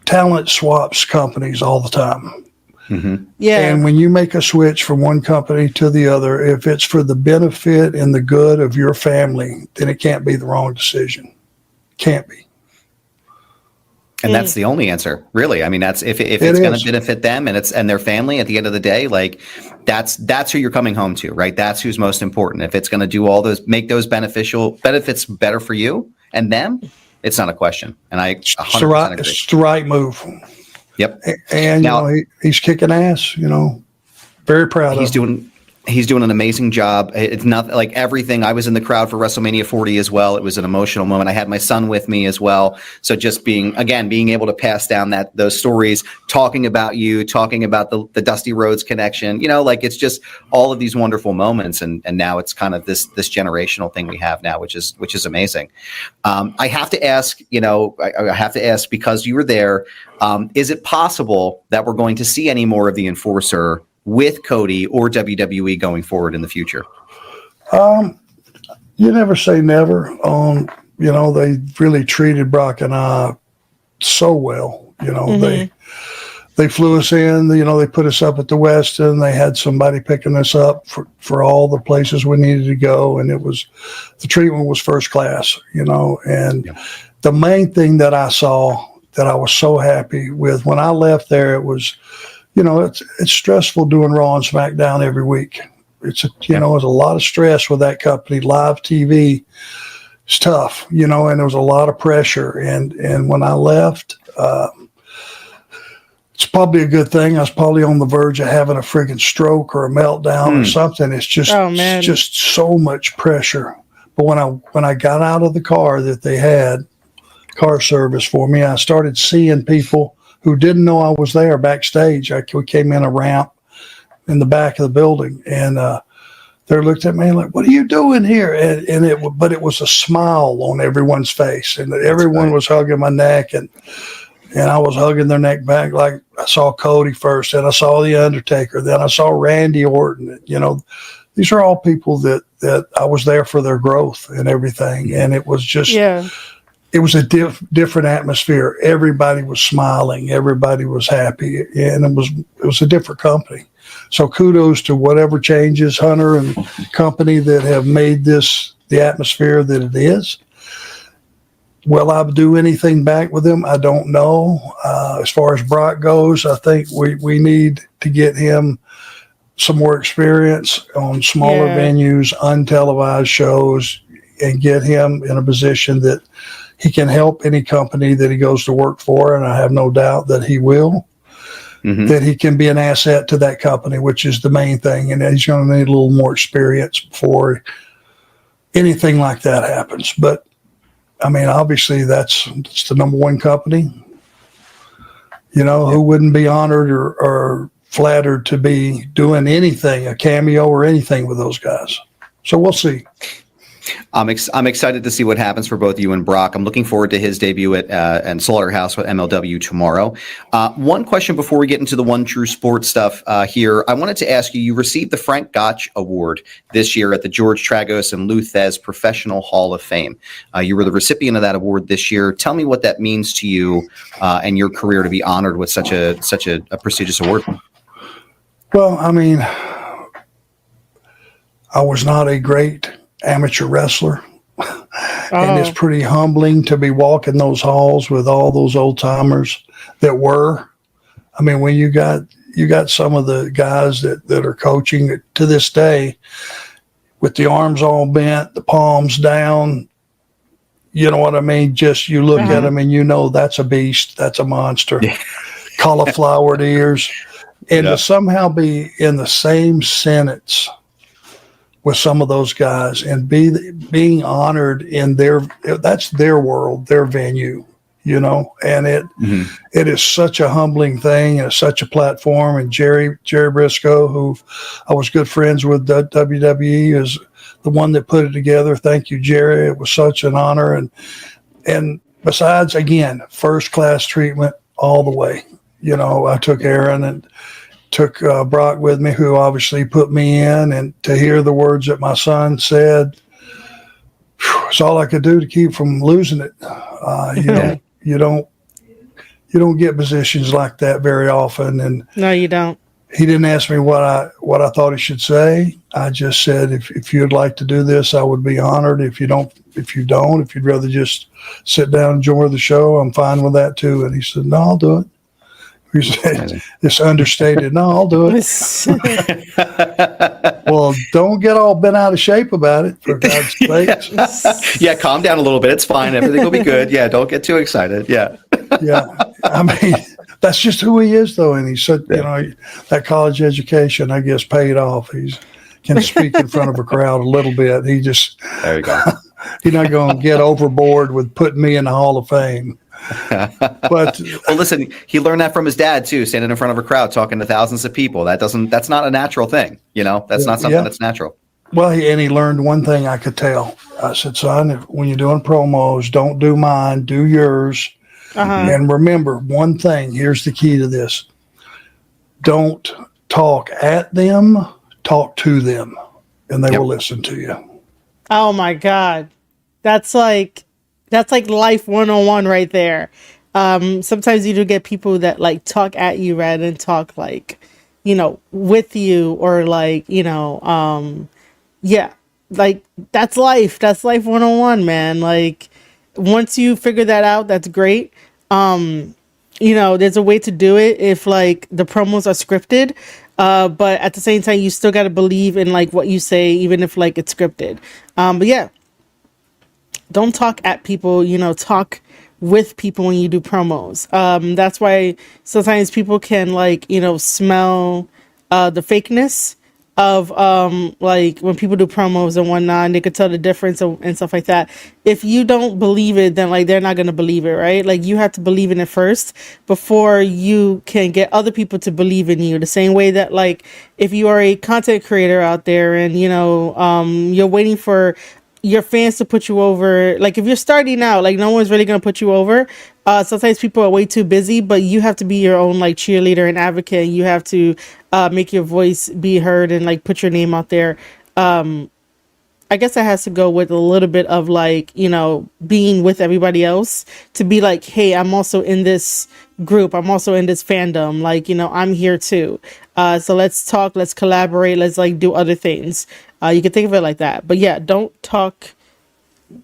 talent swaps companies all the time. Mm-hmm. Yeah. And when you make a switch from one company to the other, if it's for the benefit and the good of your family, then it can't be the wrong decision. Can't be. And that's the only answer, really. I mean, that's if it's going to benefit them and their family at the end of the day, like that's who you're coming home to, right? That's who's most important. If it's going to do all those, make those benefits better for you and them, it's not a question. And I 100% agree. It's the right move. Yep. And now, he's kicking ass. Very proud of him. He's doing an amazing job. It's not like everything. I was in the crowd for WrestleMania 40 as well. It was an emotional moment. I had my son with me as well. So just being able to pass down those stories, talking about you, talking about the Dusty Rhodes connection, it's just all of these wonderful moments. And now it's kind of this generational thing we have now, which is amazing. I have to ask, because you were there, is it possible that we're going to see any more of the Enforcer with Cody or WWE going forward in the future? You never say never. They really treated Brock and I so well. Mm-hmm. They flew us in. They put us up at the Westin. They had somebody picking us up for all the places we needed to go, and the treatment was first class. And the main thing that I saw that I was so happy with. When I left there, it was, it's stressful doing Raw and SmackDown every week. It's it's a lot of stress with that company. Live TV is tough, and there was a lot of pressure. And when I left, it's probably a good thing. I was probably on the verge of having a freaking stroke or a meltdown or something. It's just, it's just so much pressure. But when I got out of the car that they had car service for me, I started seeing people who didn't know I was there backstage. We came in a ramp in the back of the building, and they looked at me like, "What are you doing here?" But it was a smile on everyone's face, and everyone was hugging my neck, and I was hugging their neck back. Like, I saw Cody first, then I saw The Undertaker, then I saw Randy Orton. These are all people that I was there for their growth and everything. And it was just, it was a different atmosphere. Everybody was smiling. Everybody was happy. And it was a different company. So kudos to whatever changes, Hunter and company, that have made this the atmosphere that it is. Will I do anything back with him? I don't know. As far as Brock goes, I think we need to get him some more experience on smaller venues, untelevised shows, and get him in a position that he can help any company that he goes to work for. And I have no doubt that he will, that he can be an asset to that company, which is the main thing. And he's going to need a little more experience before anything like that happens. But I mean, obviously that's the number one company. Who wouldn't be honored or flattered to be doing anything, a cameo or anything with those guys. So we'll see. I'm excited to see what happens for both you and Brock. I'm looking forward to his debut at Slaughterhouse with MLW tomorrow. One question before we get into the One True Sports stuff here. I wanted to ask you, you received the Frank Gotch Award this year at the George Tragos and Lou Thez Professional Hall of Fame. You were the recipient of that award this year. Tell me what that means to you and your career to be honored with such a prestigious award. Well, I mean, I was not a great amateur wrestler. And it's pretty humbling to be walking those halls with all those old timers that were. I mean, when you got some of the guys that are coaching to this day with the arms all bent, the palms down, you know what I mean? Just you look at them and that's a beast, that's a monster. Cauliflowered ears. And to somehow be in the same sentence with some of those guys and being honored in that's their world, their venue, and it is such a humbling thing, and it's such a platform. And Jerry Briscoe, who I was good friends with WWE, is the one that put it together. Thank you, Jerry. It was such an honor. And besides, again, first class treatment all the way. I took Aaron and took Brock with me, who obviously put me in, and to hear the words that my son said, it's all I could do to keep from losing it. You don't get positions like that very often. And no, you don't. He didn't ask me what I thought he should say. I just said, if you'd like to do this, I would be honored. If you'd rather just sit down and enjoy the show, I'm fine with that too. And he said, no, I'll do it. He said, it's understated. No, I'll do it. Well, don't get all bent out of shape about it, for God's sake. Yeah, calm down a little bit. It's fine. Everything will be good. Yeah, don't get too excited. Yeah. Yeah. I mean, that's just who he is, though. And he said, that college education, I guess, paid off. He can speak in front of a crowd a little bit. There you go. He's not going to get overboard with putting me in the Hall of Fame. But well, listen, he learned that from his dad too, standing in front of a crowd talking to thousands of people. That's not a natural thing, that's not something that's natural. Well, he learned one thing I could tell. I said, son, when you're doing promos, don't do mine, do yours. And remember one thing, here's the key to this. Don't talk at them, talk to them, and they will listen to you. Oh my God. That's like life 101 right there. Sometimes you do get people that like talk at you rather than talk with you, or like that's life. That's life 101, man. Like once you figure that out, that's great. there's a way to do it if like the promos are scripted. But at the same time, you still got to believe in like what you say, even if like it's scripted. But yeah, don't talk at people, talk with people when you do promos. That's why sometimes people can like, smell the fakeness of like when people do promos and whatnot, and they could tell the difference and stuff like that. If you don't believe it, then like they're not gonna believe it, right? Like you have to believe in it first before you can get other people to believe in you. The same way that like if you are a content creator out there and you're waiting for your fans to put you over, like if you're starting out, like no one's really gonna put you over. Sometimes people are way too busy, but you have to be your own like cheerleader and advocate. You have to make your voice be heard and like put your name out there. I guess that has to go with a little bit of like, being with everybody else to be like, hey, I'm also in this group. I'm also in this fandom. Like, I'm here too. So let's talk, let's collaborate. Let's like do other things. You can think of it like that. But yeah, don't talk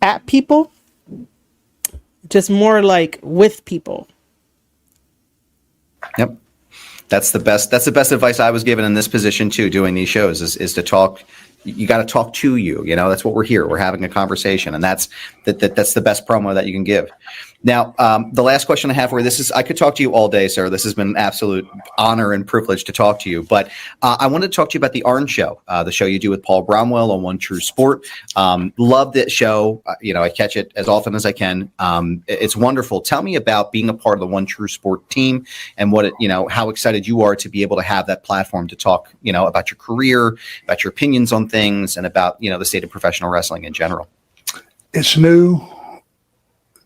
at people. Just more like with people. Yep. That's the best advice I was given in this position too, doing these shows is to talk. You got to talk to you. That's what we're here. We're having a conversation, and that's the best promo that you can give. Now, the last question I have for you, I could talk to you all day, sir. This has been an absolute honor and privilege to talk to you. But I wanted to talk to you about the Arn Show, the show you do with Paul Bromwell on One True Sport. Love that show. I catch it as often as I can. It's wonderful. Tell me about being a part of the One True Sport team and how excited you are to be able to have that platform to talk, about your career, about your opinions on things, and about, the state of professional wrestling in general. It's new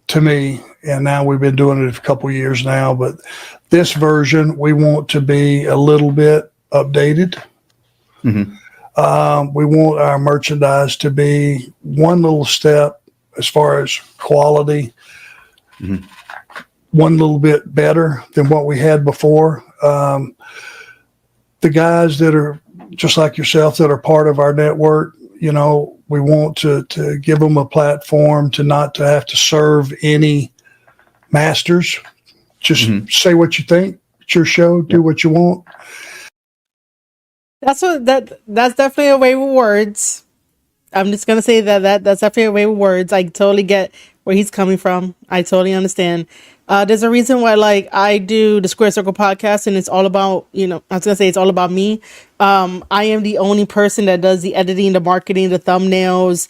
to me, and now we've been doing it a couple of years now, but this version we want to be a little bit updated. We want our merchandise to be one little step as far as quality, one little bit better than what we had before. The guys that are just like yourself that are part of our network, we want to give them a platform to not to have to serve any masters. Just say what you think. It's your show. Do what you want. That's definitely a way with words. I'm just gonna say that's definitely a way with words. I totally get where he's coming from. I totally understand. There's a reason why like I do the Square Circle podcast, and it's all about, I was gonna say it's all about me. I am the only person that does the editing, the marketing, the thumbnails,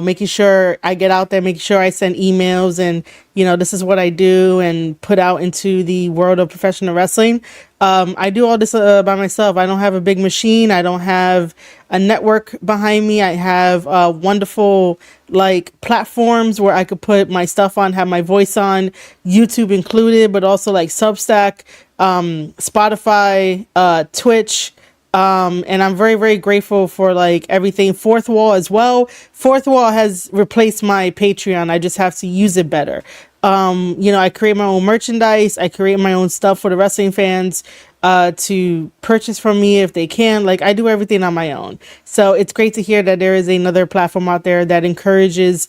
making sure I get out there, making sure I send emails and, this is what I do and put out into the world of professional wrestling. I do all this by myself. I don't have a big machine. I don't have a network behind me. I have wonderful like platforms where I could put my stuff on, have my voice on, YouTube included, but also like Substack, Spotify, Twitch. And I'm very, very grateful for like everything. Fourth Wall as well. Fourth Wall has replaced my Patreon. I just have to use it better. I create my own merchandise. I create my own stuff for the wrestling fans to purchase from me if they can. Like I do everything on my own. So it's great to hear that there is another platform out there that encourages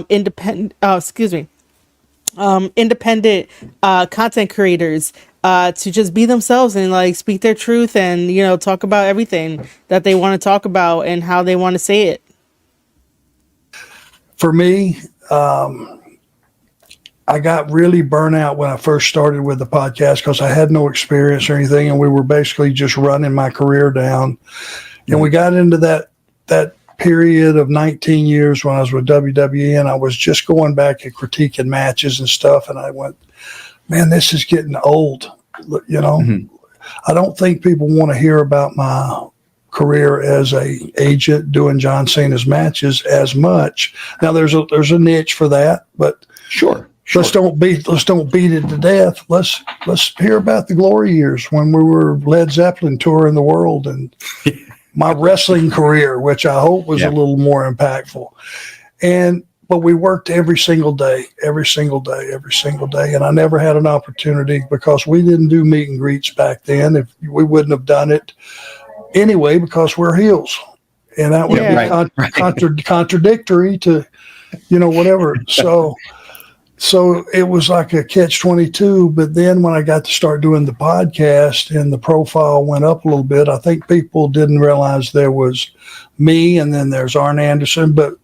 independent content creators to just be themselves and like speak their truth and talk about everything that they want to talk about and how they want to say it. For me, I got really burnt out when I first started with the podcast because I had no experience or anything, and we were basically just running my career down. And we got into that period of 19 years when I was with WWE, and I was just going back and critiquing matches and stuff, and I went, man, this is getting old. I don't think people want to hear about my career as a agent doing John Cena's matches as much. Now there's a niche for that, but sure. Let's don't beat it to death. Let's hear about the glory years when we were Led Zeppelin touring the world and my wrestling career, which I hope was a little more impactful. But we worked every single day. And I never had an opportunity because we didn't do meet and greets back then. If we wouldn't have done it anyway, because we're heels. And that would be contradictory to, whatever. So So it was like a catch-22. But then when I got to start doing the podcast and the profile went up a little bit, I think people didn't realize there was me and then there's Arn Anderson. But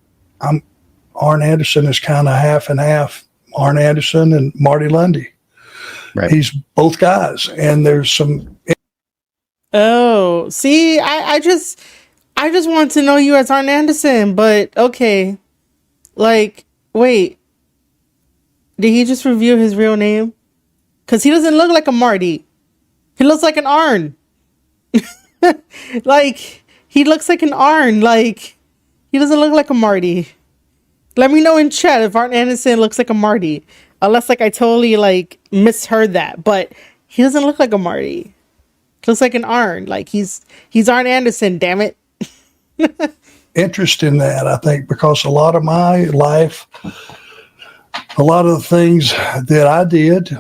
Arn Anderson is kind of half and half. Arn Anderson and Marty Lundy. Right. He's both guys. And there's some. Oh, see, I just want to know you as Arn Anderson, but okay. Like, wait. Did he just reveal his real name? Because he doesn't look like a Marty. He looks like an Arn. Like, he looks like an Arn. Like, he doesn't look like a Marty. Let me know in chat if Arn Anderson looks like a Marty. Unless, like, I totally, like, misheard that. But he doesn't look like a Marty. He looks like an Arn. Like, he's Arn Anderson, damn it. Interest in that, I think, because a lot of my life, a lot of the things that I did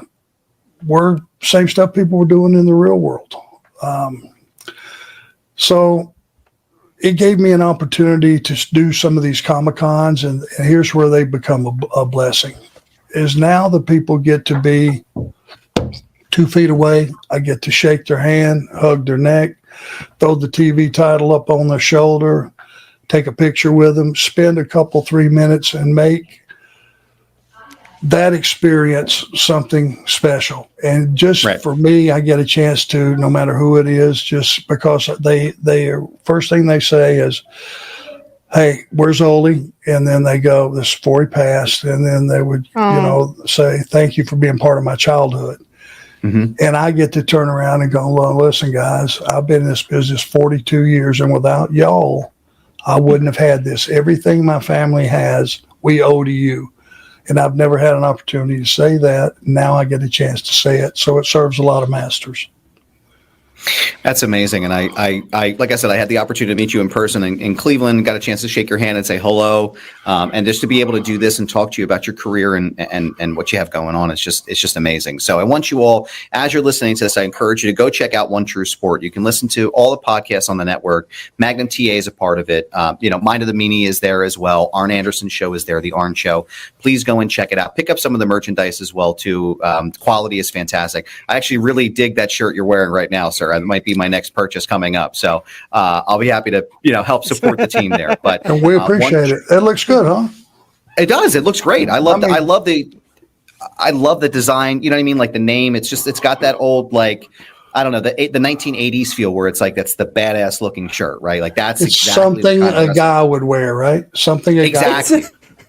were same stuff people were doing in the real world. So it gave me an opportunity to do some of these Comic-Cons, and here's where they become a blessing, is now the people get to be 2 feet away. I get to shake their hand, hug their neck, throw the TV title up on their shoulder, take a picture with them, spend a couple, 3 minutes, and make that experience something special. And just Right. for me, I get a chance to, no matter who it is, just because they first thing they say is, "Hey, where's Oli?" And then they go, "This is before he passed." And then they would, say, "Thank you for being part of my childhood." Mm-hmm. And I get to turn around and go, "Well, listen, guys, I've been in this business 42 years, and without y'all, I wouldn't have had this. Everything my family has, we owe to you." And I've never had an opportunity to say that. Now I get a chance to say it. So it serves a lot of masters. That's amazing. And I like I said, I had the opportunity to meet you in person in Cleveland, got a chance to shake your hand and say hello. And just to be able to do this and talk to you about your career and what you have going on, it's just amazing. So I want you all, as you're listening to this, I encourage you to go check out One True Sport. You can listen to all the podcasts on the network. Magnum TA is a part of it. Mind of the Meanie is there as well. Arn Anderson Show is there, the Arn Show. Please go and check it out. Pick up some of the merchandise as well, too. Quality is fantastic. I actually really dig that shirt you're wearing right now, sir. It might be my next purchase coming up. So I'll be happy to, help support the team there. But And we appreciate it. It looks good, huh? It does. It looks great. I love the design. You know what I mean? Like the name, it's got that old, like, I don't know, the 1980s feel where it's like, that's the badass looking shirt, right? Like that's It's exactly something a guy would wear, right? Something a guy. Exactly.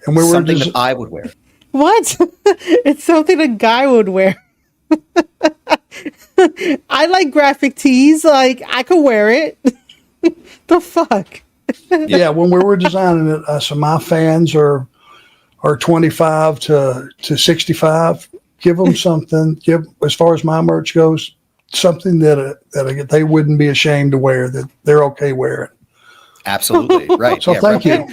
And we were Something just, that I would wear. What? It's something a guy would wear. I like graphic tees. Like, I could wear it. The fuck? yeah, when we were designing it, I said my fans are 25 to 65. Give them something. As far as my merch goes, something that they wouldn't be ashamed to wear, that they're okay wearing. Absolutely. Right. So thank you.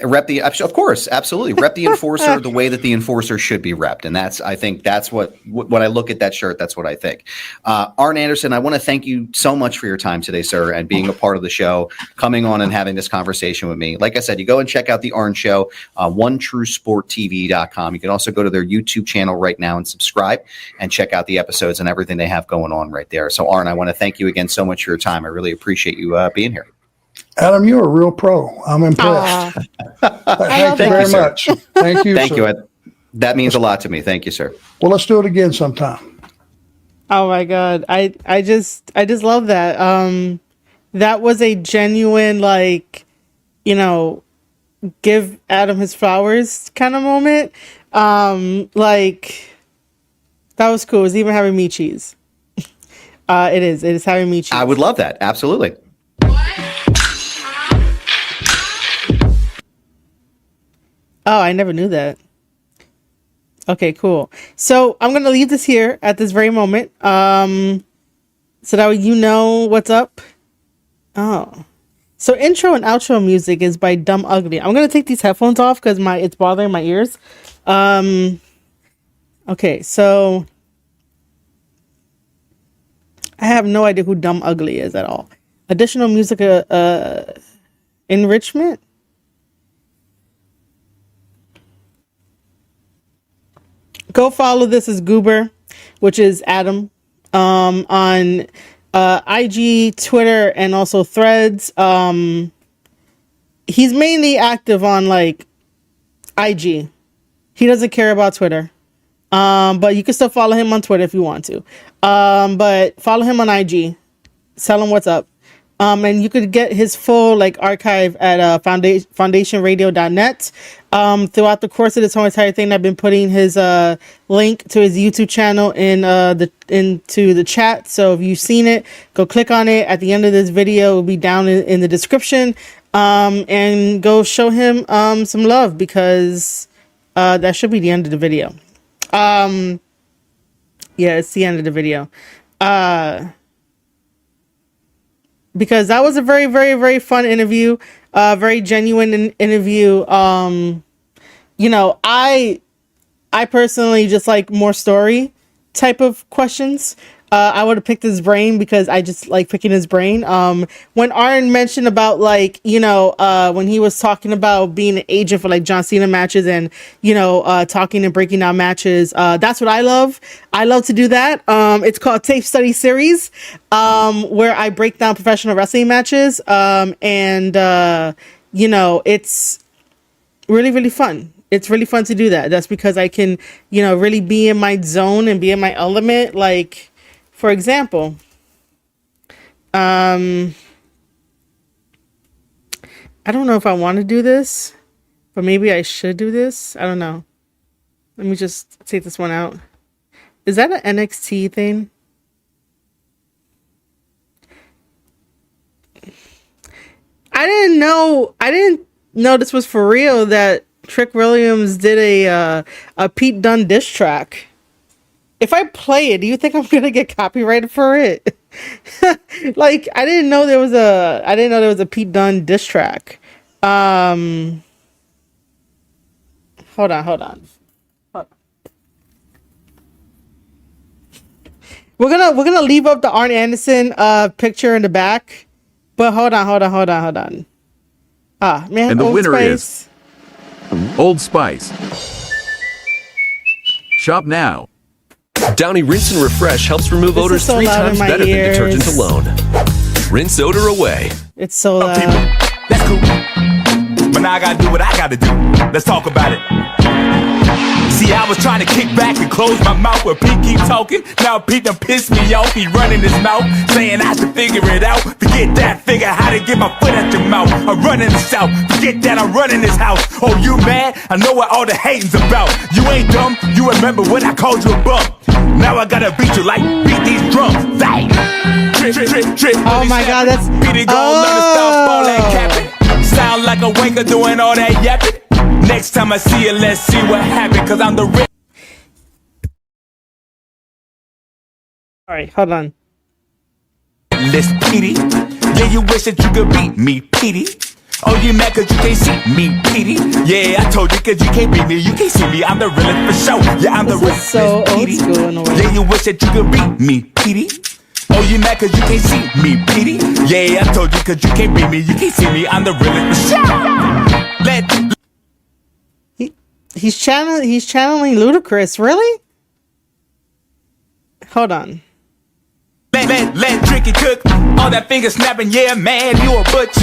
Rep the, of course, absolutely. Rep the enforcer the way that the enforcer should be repped. And I think that's what I look at that shirt, that's what I think. Arn Anderson, I want to thank you so much for your time today, sir, and being a part of the show, coming on and having this conversation with me. Like I said, you go and check out the Arn Show, OneTrueSportTV.com. You can also go to their YouTube channel right now and subscribe and check out the episodes and everything they have going on right there. So, Arn, I want to thank you again so much for your time. I really appreciate you being here. Adam, you're a real pro. I'm impressed. Thank you very much. Thank you. Thank sir. you. That means a lot to me. Thank you, sir. Well, let's do it again sometime. Oh my god. I just love that. That was a genuine, like, give Adam his flowers kind of moment. Like, that was cool. It was even having meat cheese. It is having meat cheese. I would love that. Absolutely. Oh, I never knew that. Okay, cool. So I'm going to leave this here at this very moment. So that way you know what's up. Oh. So intro and outro music is by Dumb Ugly. I'm going to take these headphones off because it's bothering my ears. Okay, so I have no idea who Dumb Ugly is at all. Additional music enrichment. go follow this as Goober, which is Adam, on IG, Twitter, and also Threads. He's mainly active on like IG. He doesn't care about Twitter. But you can still follow him on Twitter if you want to. But follow him on IG. Tell him what's up. And you could get his full like archive at foundationradio.net. Throughout the course of this whole entire thing, I've been putting his link to his YouTube channel into the chat. So if you've seen it, go click on it. At the end of this video, it will be down in the description. And go show him some love, because that should be the end of the video. Yeah, it's the end of the video. Because that was a very, very, very fun interview, very genuine interview. You know, I personally just like more story type of questions. I would have picked his brain because I just like picking his brain. When Arn mentioned about like, you know, when he was talking about being an agent for like John Cena matches and, you know, talking and breaking down matches, that's what I love. I love to do that. It's called Tape Study Series, where I break down professional wrestling matches. And you know, it's really, really fun. It's really fun to do that. That's because I can, you know, really be in my zone and be in my element. Like, for example, I don't know if I want to do this, but maybe I should do this. I don't know. Let me just take this one out. Is that an NXT thing? I didn't know this was for real, that Trick Williams did a Pete Dunne diss track. If I play it, do you think I'm gonna get copyrighted for it? Like, I didn't know there was a Pete Dunne diss track. Hold on. We're gonna leave up the Arn Anderson picture in the back, but hold on. Ah, man, And the Old winner Spice. is Old Spice. Shop now. Downy Rinse and Refresh helps remove This is odors so 3 loud in times my better ears. than detergent alone. Rinse odor away. It's so loud. That's cool. But now I gotta do what I gotta do. Let's talk about it. See, I was trying to kick back and close my mouth where Pete keep talking. Now Pete done pissed me off. He running his mouth, saying I should figure it out. Forget that, figure how to get my foot out your mouth. I'm running the south. Forget that, I'm running this house. Oh, you mad? I know what all the hating's about. You ain't dumb. You remember when I called you a bum. Now I gotta beat you like beat these drums. Bang! Trip. Oh my God, that's Petey gon' learn to stop all that capping. Sound like a wanker doing all that yapping. Next time I see you, let's see what happened. Cause I'm the real. Alright, hold on. List Petey. Yeah, you wish that you could beat me, Petey. Oh, you mad cause you can't see me, Petey? Yeah, I told you cause you can't beat me. You can't see me, I'm the realest for sure. Yeah, I'm the This is so realest, old Petey. school in a way. Yeah, you wish that you could beat me, Petey. Oh, you mad cause you can't see me, Petey? Yeah, I told you cause you can't beat me. You can't see me, I'm the realest for sure. He's channeling Ludacris, really? Hold on. Let Tricky cook. All that finger snapping, yeah, man, you a butch.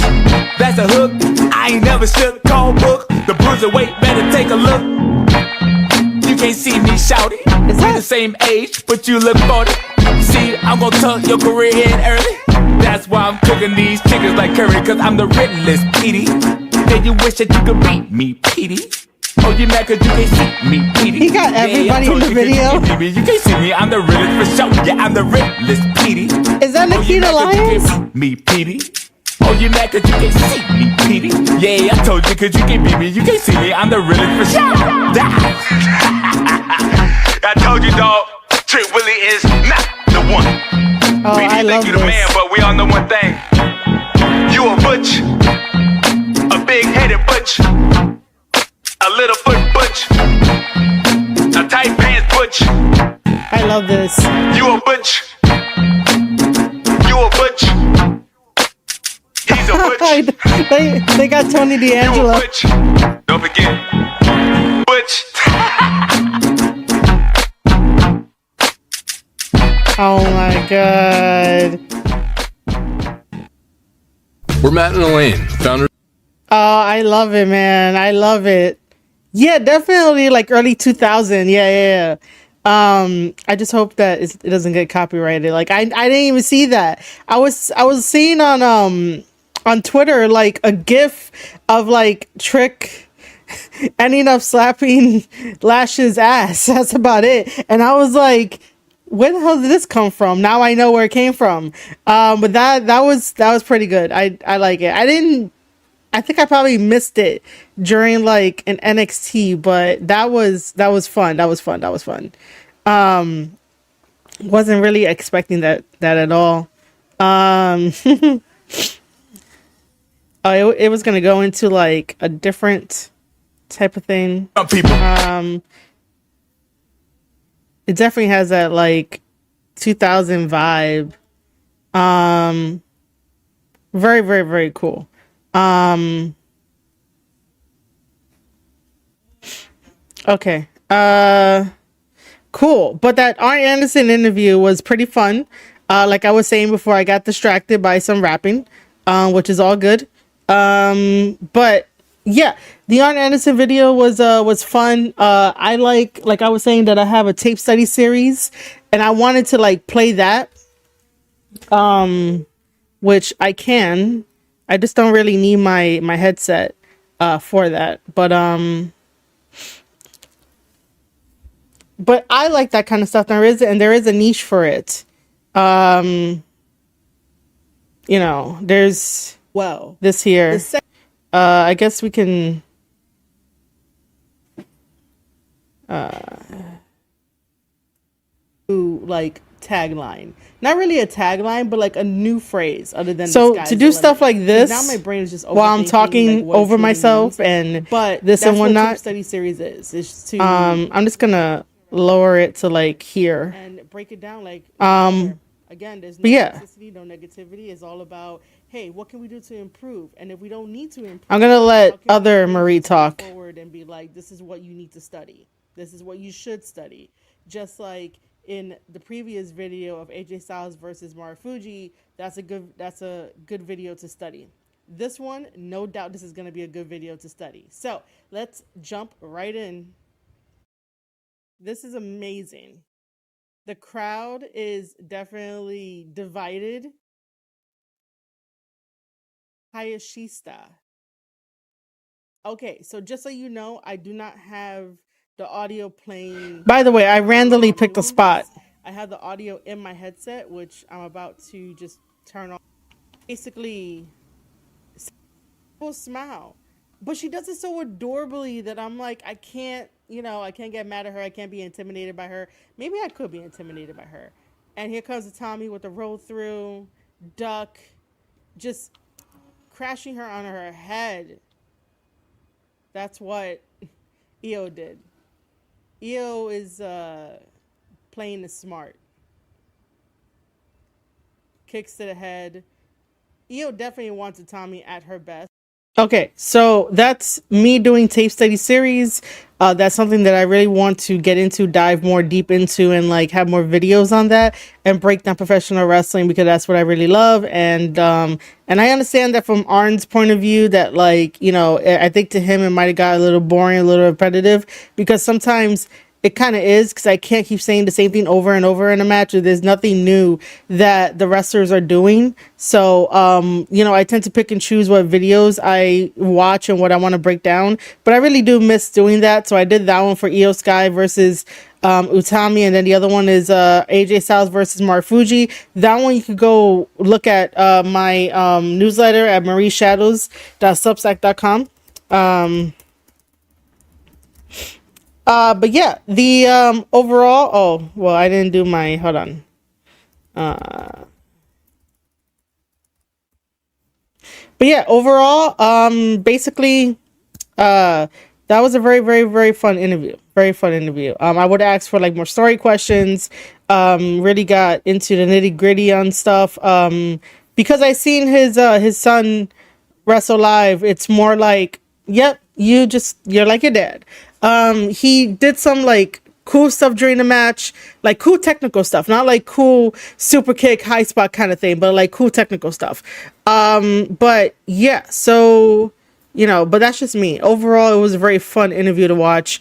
That's a hook. I ain't never shook. Call book. The bruiserweight better take a look. You can't see me shouting. Is We're that- the same age, but you look 40. See, I'm gonna tuck your career in early. That's why I'm cooking these chickens like curry, cause I'm the realest, Petey. Then you wish that you could beat me, Petey. Oh, you mad cause you can't see me, Petey? He got everybody in the video. You can't see me, I'm the realest for sure. Yeah, I'm the realest, Petey. Is that Oh, you Nikita mad 'cause you Lyons? can't beat me, Petey? Oh, you mad cause you can't see me, Petey? Yeah, I told you cause you can't beat me. You can't see me, I'm the realest for sure. I told you, dog. Trick Willie is not the one. Oh, We I think love you the man, this. but we all know one thing. You a butch, a big-headed butch, a little foot butch, a tight pants butch. I love this. You a butch. You a butch. He's a butch. they got Tony You a D'Angelo. butch. Don't forget. Butch. Oh my god. We're Matt and Elaine, founders. Oh, I love it, man. I love it. Yeah, definitely like early 2000. Yeah. I just hope that it doesn't get copyrighted. Like I didn't even see that. I was seeing on Twitter like a gif of like Trick ending up slapping Lash's ass. That's about it. And I was like, where the hell did this come from? Now I know where it came from. But that was pretty good. I like it. I think I probably missed it during like an NXT, but that was fun. That was fun. Wasn't really expecting that at all. It was gonna go into like a different type of thing. Some people. It definitely has that like 2000 vibe. Very, very, very cool. Okay. Cool. But that Arn Anderson interview was pretty fun. Like I was saying before, I got distracted by some rapping, which is all good. But yeah, the Arn Anderson video was fun. I like I was saying that I have a tape study series and I wanted to like play that. Which I can. I just don't really need my headset for that. But I like that kind of stuff. There is a niche for it. You know, there's this here. I guess we can do like tagline. Not really a tagline, but like a new phrase other than so to do stuff like this. Now my brain is just while I'm talking like over myself means. And this and whatnot. What study series is. It's to I'm just gonna lower it to like here and break it down like again. There's no toxicity, no negativity. It's all about hey, what can we do to improve? And if we don't need to improve, I'm gonna let other Marie talk forward and be like, this is what you need to study. This is what you should study. Just like in the previous video of AJ Styles versus Marufuji, that's a good video to study. This one, no doubt this is going to be a good video to study. So let's jump right in. This is amazing. The crowd is definitely divided. Hayashishita. Okay, so just so you know, I do not have the audio playing. By the way, I randomly picked a spot. I have the audio in my headset, which I'm about to just turn on. Basically, smile, but she does it so adorably that I'm like, I can't get mad at her. I can't be intimidated by her. Maybe I could be intimidated by her. And here comes the Tommy with the roll through, duck, just crashing her on her head. That's what Io did. Io is playing the smart. Kicks to the head. Io definitely wants a Tommy at her best. Okay, so that's me doing tape study series. That's something that I really want to get into, dive more deep into, and like have more videos on that and break down professional wrestling because that's what I really love. And I understand that from Arn's point of view that like, you know, I think to him it might have got a little boring, a little repetitive because sometimes it kind of is because I can't keep saying the same thing over and over in a match. There's nothing new that the wrestlers are doing. So, you know, I tend to pick and choose what videos I watch and what I want to break down. But I really do miss doing that. So I did that one for Io Sky versus Utami. And then the other one is AJ Styles versus Marufuji. That one you could go look at my newsletter at marieshadows.substack.com. But yeah, the overall, I didn't do my, hold on. But yeah, overall, basically, that was a very, very, very fun interview. Very fun interview. I would ask for like more story questions. Really got into the nitty gritty on stuff. Because I seen his son wrestle live. It's more like, yep, you're like your dad. He did some like cool stuff during the match, like cool technical stuff, not like cool super kick, high spot kind of thing, but like cool technical stuff. But yeah, so, you know, but that's just me. Overall, it was a very fun interview to watch.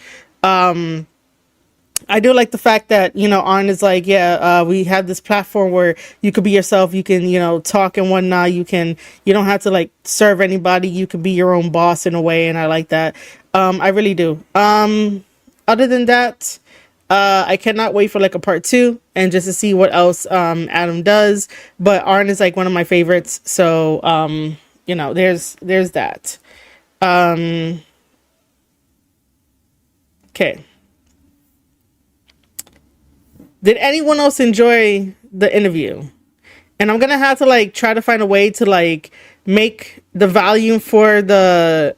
I do like the fact that, you know, Arn is like, we have this platform where you could be yourself. You can, you know, talk and whatnot. You don't have to like serve anybody. You can be your own boss in a way. And I like that. I really do. Other than that, I cannot wait for like a part 2 and just to see what else, Adam does. But Arn is like one of my favorites. So, you know, there's that. Okay. Did anyone else enjoy the interview? And I'm gonna have to like try to find a way to like make the volume for the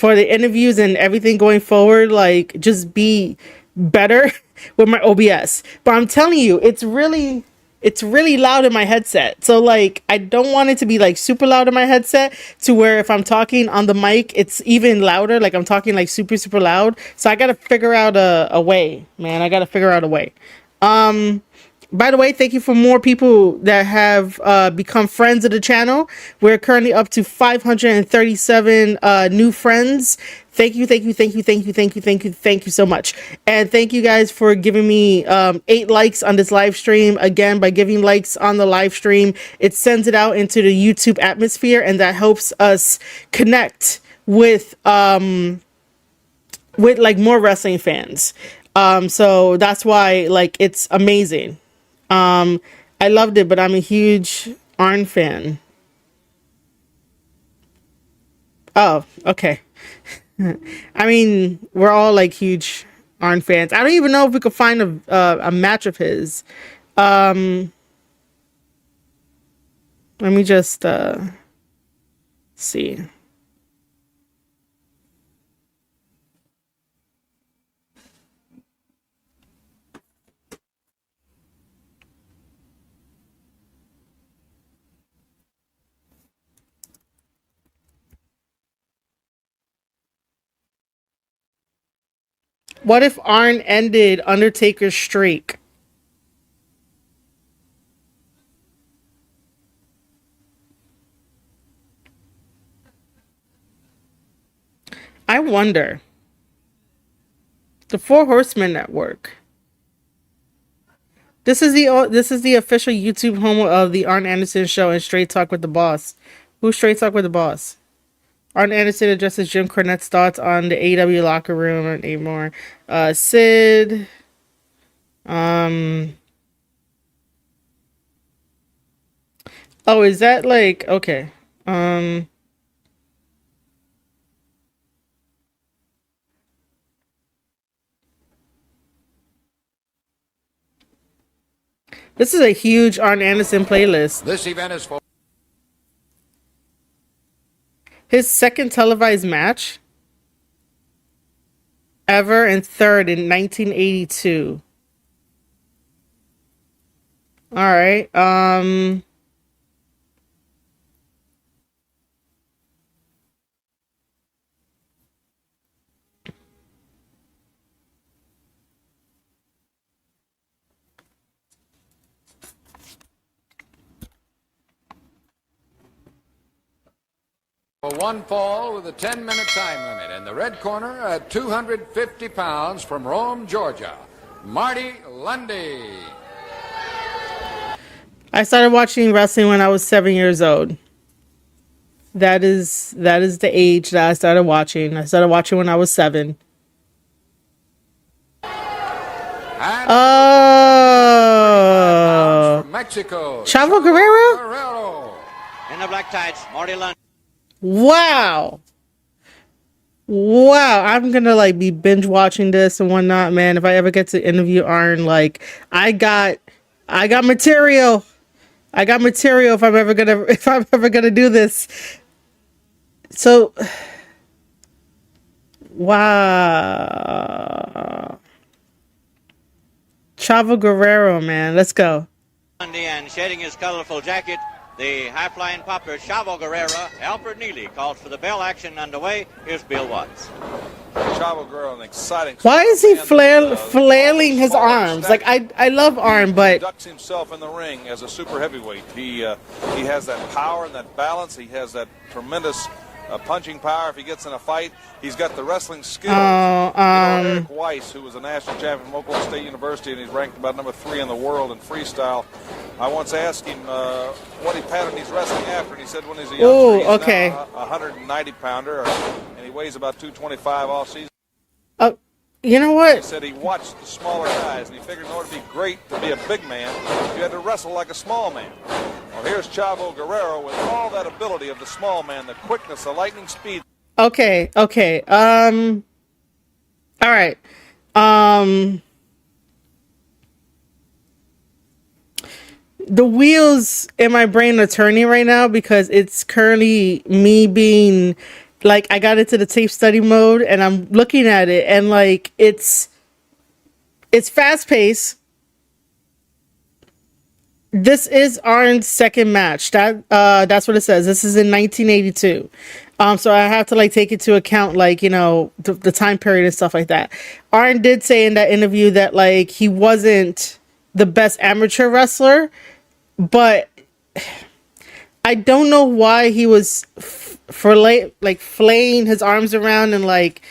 interviews and everything going forward like just be better with my OBS. But I'm telling you, it's really loud in my headset. So like I don't want it to be like super loud in my headset to where if I'm talking on the mic it's even louder, like I'm talking like super loud. So I gotta figure out a way, man. I gotta figure out a way. By the way, thank you for more people that have become friends of the channel. We're currently up to 537 new friends. Thank you so much. And thank you guys for giving me 8 likes on this live stream. Again, by giving likes on the live stream, it sends it out into the YouTube atmosphere, and that helps us connect with like more wrestling fans. So that's why like it's amazing. I loved it, but I'm a huge Arn fan. Oh, okay. I mean, we're all like huge Arn fans. I don't even know if we could find a match of his. Let me just see. What if Arn ended Undertaker's streak? I wonder. The Four Horsemen Network. This is the official YouTube home of the Arn Anderson Show and Straight Talk with the Boss. Who's Straight Talk with the Boss? Arn Anderson addresses Jim Cornette's thoughts on the AEW locker room and eight more. Sid. Oh, is that like okay? This is a huge Arn Anderson playlist. This event is for His second televised match ever and third in 1982. All right. one fall with a 10-minute time limit. In the red corner, at 250 pounds from Rome, Georgia, Marty Lundy. I started watching wrestling when I was 7 years old. That is the age that I started watching. I started watching when I was 7. Oh, from Mexico, Chavo Guerrero? In the black tights, Marty Lundy. Wow. I'm gonna like be binge watching this and whatnot, man. If I ever get to interview Arn, like I got material. I got material if I'm ever gonna do this. So wow. Chavo Guerrero, man. Let's go. And shedding his colorful jacket, the high-flying popper Chavo Guerrero. Alfred Neely calls for the bell. Action underway. Here's Bill Watts. Chavo Guerrero an exciting. Why is he flailing his arms? Like I love Arn, but ducks himself in the ring as a super heavyweight. He has that power and that balance. He has that tremendous punching power. If he gets in a fight, he's got the wrestling skills. Eric Weiss, who was a national champion from Oklahoma State University, and he's ranked about number 3 in the world in freestyle. I once asked him what he patterned he's wrestling after, and he said when he's a youngster, he's now a 190-pounder, and he weighs about 225 all season. You know what? He said he watched the smaller guys, and he figured in order to be great, to be a big man, you had to wrestle like a small man. Well, here's Chavo Guerrero with all that ability of the small man, the quickness, the lightning speed. Okay. All right. The wheels in my brain are turning right now because it's currently me being like, I got into the tape study mode and I'm looking at it and like it's fast paced. This is Arn's second match. That's what it says. This is in 1982. So I have to like take into account like, you know, the time period and stuff like that. Arn did say in that interview that like he wasn't the best amateur wrestler, but I don't know why he was flaying his arms around and like,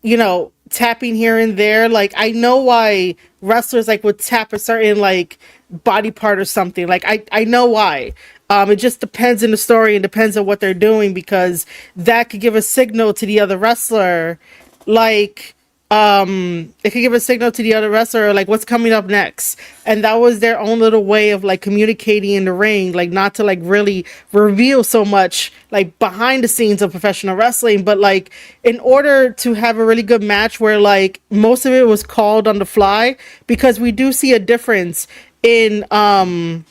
you know, tapping here and there. Like I know why wrestlers like would tap a certain like body part or something. Like I know why. It just depends on the story and depends on what they're doing, because that could give a signal to the other wrestler, like it could give a signal to the other wrestler like what's coming up next. And that was their own little way of like communicating in the ring, like not to like really reveal so much like behind the scenes of professional wrestling, but like in order to have a really good match where like most of it was called on the fly, because we do see a difference in 80s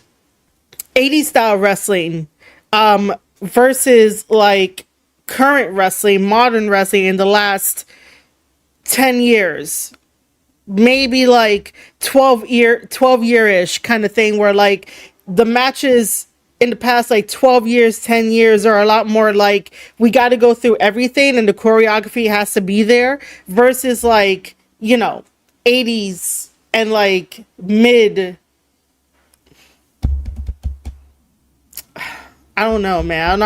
style wrestling versus like current wrestling, modern wrestling in the last 10 years, maybe like 12 year-ish kind of thing, where like the matches in the past like 12 years, 10 years are a lot more like we got to go through everything and the choreography has to be there, versus like, you know, 80s and like mid, I don't know, man. I don't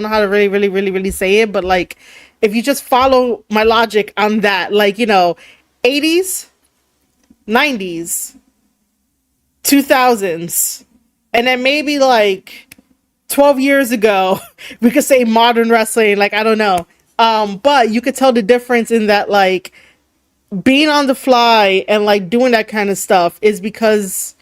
know how to really say it, but like if you just follow my logic on that, like, you know, 80s, 90s, 2000s, and then maybe like 12 years ago, we could say modern wrestling, like, I don't know. But you could tell the difference in that, like, being on the fly and like doing that kind of stuff is because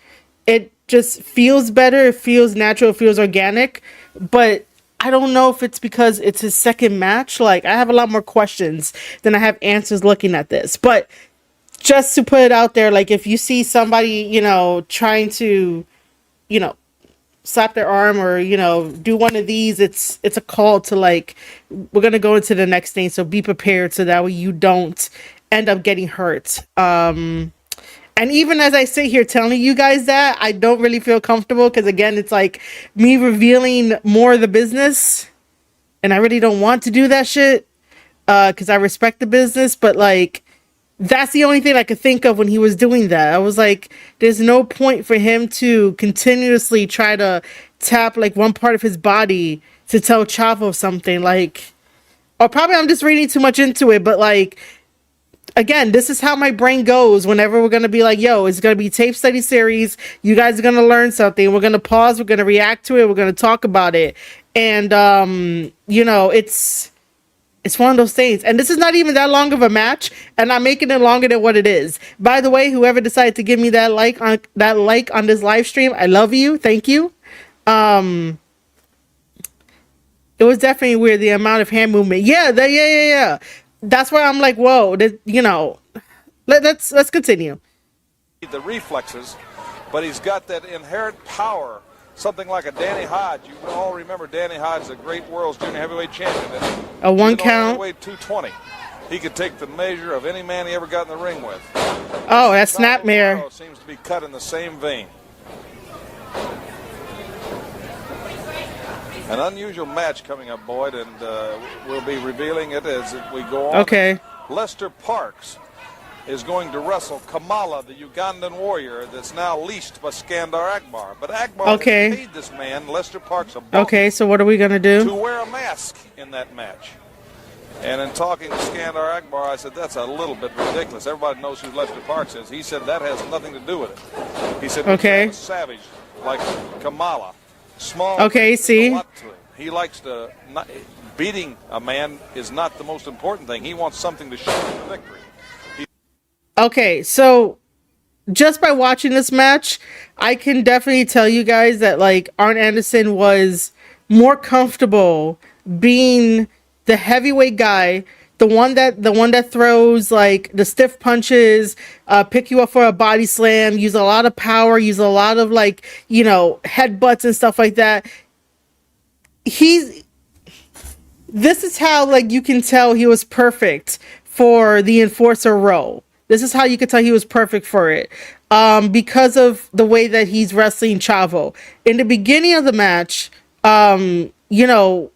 it just feels better, it feels natural, it feels organic. But I don't know if it's because it's his second match. Like, I have a lot more questions than I have answers looking at this. But just to put it out there, like, if you see somebody, you know, trying to, you know, slap their arm or, you know, do one of these, it's a call to, like, we're going to go into the next thing. So be prepared so that way you don't end up getting hurt. And even as I sit here telling you guys that, I don't really feel comfortable because, again, it's like me revealing more of the business. And I really don't want to do that shit because I respect the business. But, like, that's the only thing I could think of when he was doing that. I was like, there's no point for him to continuously try to tap, like, one part of his body to tell Chavo something. Like, or probably I'm just reading too much into it, but, like, again, this is how my brain goes whenever we're going to be like, yo, it's going to be tape study series. You guys are going to learn something. We're going to pause. We're going to react to it. We're going to talk about it. And, you know, it's one of those things. And this is not even that long of a match. And I'm making it longer than what it is. By the way, whoever decided to give me that like on this live stream, I love you. Thank you. It was definitely weird, the amount of hand movement. Yeah. That's why I'm like, whoa, you know, let's continue. The reflexes, but he's got that inherent power, something like a Danny Hodge. You all remember Danny Hodge, the great world's junior heavyweight champion. A one count. Weighed 220. He could take the measure of any man he ever got in the ring with. Oh, that's Snapmare. Seems to be cut in the same vein. An unusual match coming up, Boyd, and we'll be revealing it as we go on. Okay. Lester Parks is going to wrestle Kamala, the Ugandan warrior that's now leashed by Skandar Akbar. But Akbar has paid this man, Lester Parks, a bump So what are we going to do? to wear a mask in that match. And in talking to Skandar Akbar, I said, that's a little bit ridiculous. Everybody knows who Lester Parks is. He said, that has nothing to do with it. He said, a savage like Kamala. Small. Okay, see? A lot to him. He likes to... beating a man is not the most important thing. He wants something to show him the victory. Okay, so just by watching this match, I can definitely tell you guys that like Arn Anderson was more comfortable being the heavyweight guy, the one that throws like the stiff punches, pick you up for a body slam, use a lot of power, use a lot of like, you know, headbutts and stuff like that. This is how like you can tell he was perfect for the enforcer role. This is how you could tell he was perfect for it. Because of the way that he's wrestling Chavo. In the beginning of the match, you know,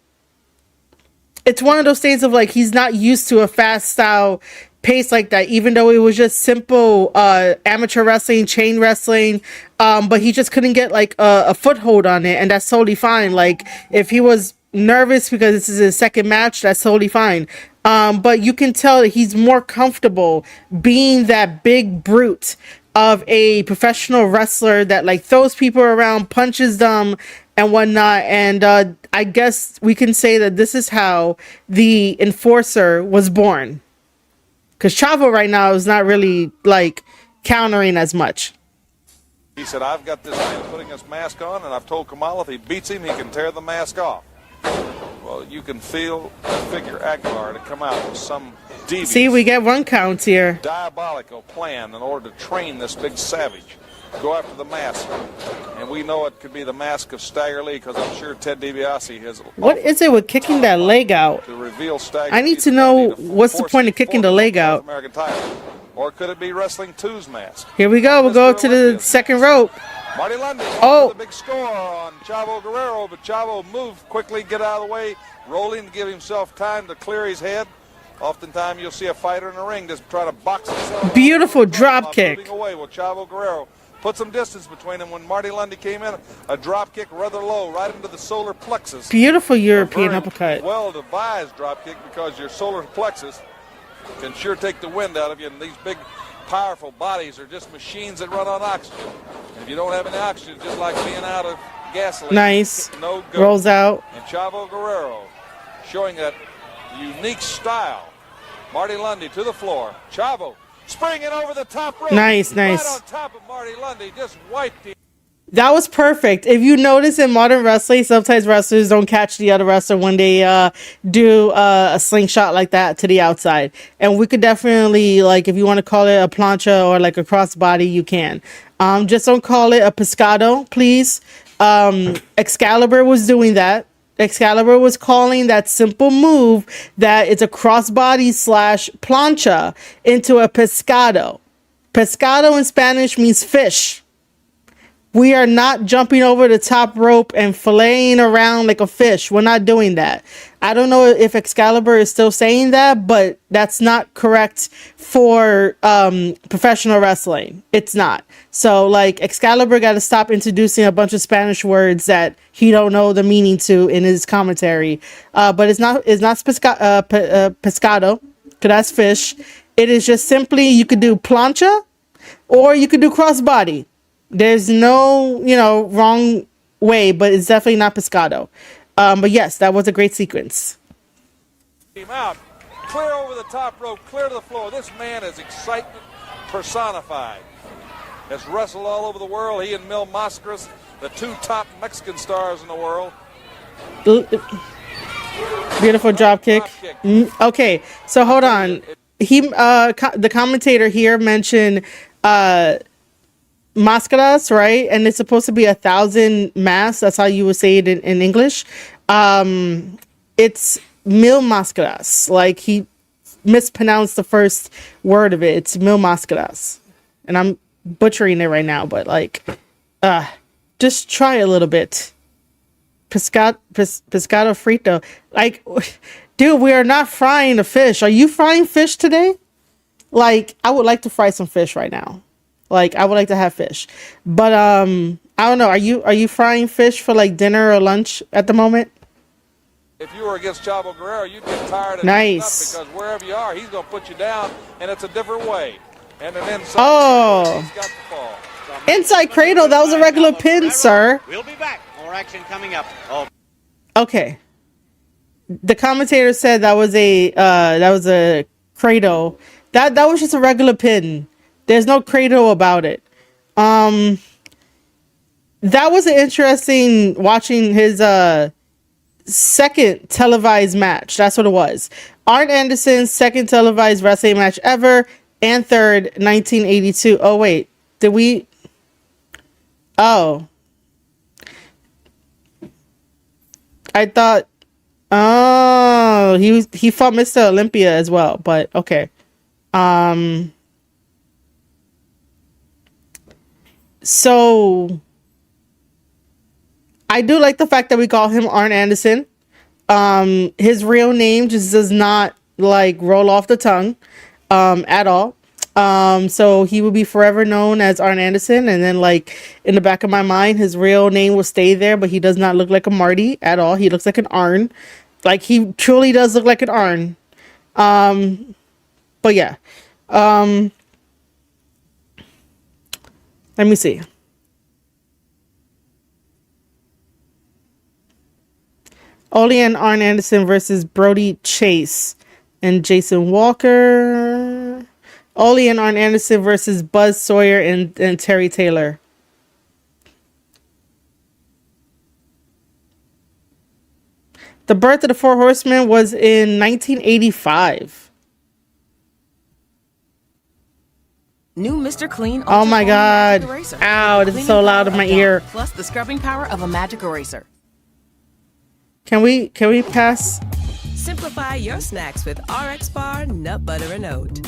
it's one of those things of like he's not used to a fast style pace like that, even though it was just simple amateur wrestling, chain wrestling, but he just couldn't get like a foothold on it, and that's totally fine. Like if he was nervous because this is his second match, that's totally fine. But you can tell that he's more comfortable being that big brute of a professional wrestler that like throws people around, punches them and whatnot. And I guess we can say that this is how the enforcer was born. Because Chavo right now is not really like countering as much. He said, I've got this man putting his mask on, and I've told Kamala if he beats him, he can tear the mask off. Well, you can figure Akbar to come out with some devious, see, we get 1 count here. Diabolical plan in order to train this big savage. Go after the mask. And we know it could be the mask of Stagger Lee, because I'm sure Ted DiBiase has... What is it with kicking that leg out? To reveal Stagger I need to know what's the point of kicking the leg out. American title. Or could it be Wrestling 2's mask? Here we go. We'll go to the second rope. Marty Lundy the big score on Chavo Guerrero, but Chavo moved quickly, get out of the way, rolling to give himself time to clear his head. Oftentimes you'll see a fighter in the ring just try to box himself. Beautiful drop kick. Moving away. Well, Chavo Guerrero put some distance between him. When Marty Lundy came in, a drop kick rather low, right into the solar plexus. Beautiful European uppercut. Well-devised drop kick, because your solar plexus can sure take the wind out of you, and these big powerful bodies are just machines that run on oxygen. And if you don't have any oxygen, just like being out of gasoline. Nice. No good. Rolls out. And Chavo Guerrero showing that unique style. Marty Lundy to the floor. Chavo springing over the top rope. Nice. Right on top of Marty Lundy, just wiped him. That was perfect. If you notice in modern wrestling, sometimes wrestlers don't catch the other wrestler when they do a slingshot like that to the outside. And we could definitely, like, if you want to call it a plancha or like a crossbody, you can. Just don't call it a pescado, please. Excalibur was doing that. Excalibur was calling that simple move that it's a crossbody / plancha into a pescado. Pescado in Spanish means fish. We are not jumping over the top rope and filleting around like a fish. We're not doing that. I don't know if Excalibur is still saying that, but that's not correct for professional wrestling. It's not. So like Excalibur got to stop introducing a bunch of Spanish words that he don't know the meaning to in his commentary. But it's not pescado, because that's fish. It is just simply, you could do plancha or you could do crossbody. There's no, wrong way, but it's definitely not pescado. But yes, that was a great sequence. Came out, clear over the top rope, clear to the floor. This man is excitement personified. Has wrestled all over the world. He and Mil Mascaras, the 2 top Mexican stars in the world. Beautiful drop kick. Okay, so hold on. The commentator here mentioned Mascaras, right? And it's supposed to be 1,000 masks. That's how you would say it in English. It's Mil Mascaras. Like, he mispronounced the first word of it. It's Mil Mascaras. And I'm butchering it right now, but like, just try a little bit. pescado frito. Like, dude, we are not frying the fish. Are you frying fish today? Like, I would like to fry some fish right now. Like, I would like to have fish. But I don't know. Are you frying fish for like dinner or lunch at the moment? If you were against Chavo Guerrero, you'd get tired of nice. Because wherever you are, he's going to put you down, and it's a different way. And then inside he's got the fall. Inside cradle, that was a regular pin, sir. We'll be back. More action coming up. Oh. Okay. The commentator said that was a cradle. That was just a regular pin. There's no cradle about it. That was an interesting watching his second televised match. That's what it was. Arn Anderson's second televised wrestling match ever, and third, 1982. Oh wait, did we? Oh, I thought. Oh, he fought Mr. Olympia as well, but okay. So I do like the fact that we call him Arn Anderson. His real name just does not like roll off the tongue at all. So he will be forever known as Arn Anderson, and then like in the back of my mind his real name will stay there, but he does not look like a Marty at all. He looks like an Arn. Like, he truly does look like an Arn. But yeah. Let me see. Ole and Arn Anderson versus Brody Chase and Jason Walker. Ole and Arn Anderson versus Buzz Sawyer and Terry Taylor. The birth of the Four Horsemen was in 1985. New Mr. Clean. Oh my God. Ow, this is so loud in my ear. Plus the scrubbing power of a magic eraser. Can we pass? Simplify your snacks with RX Bar, Nut Butter, and Oat.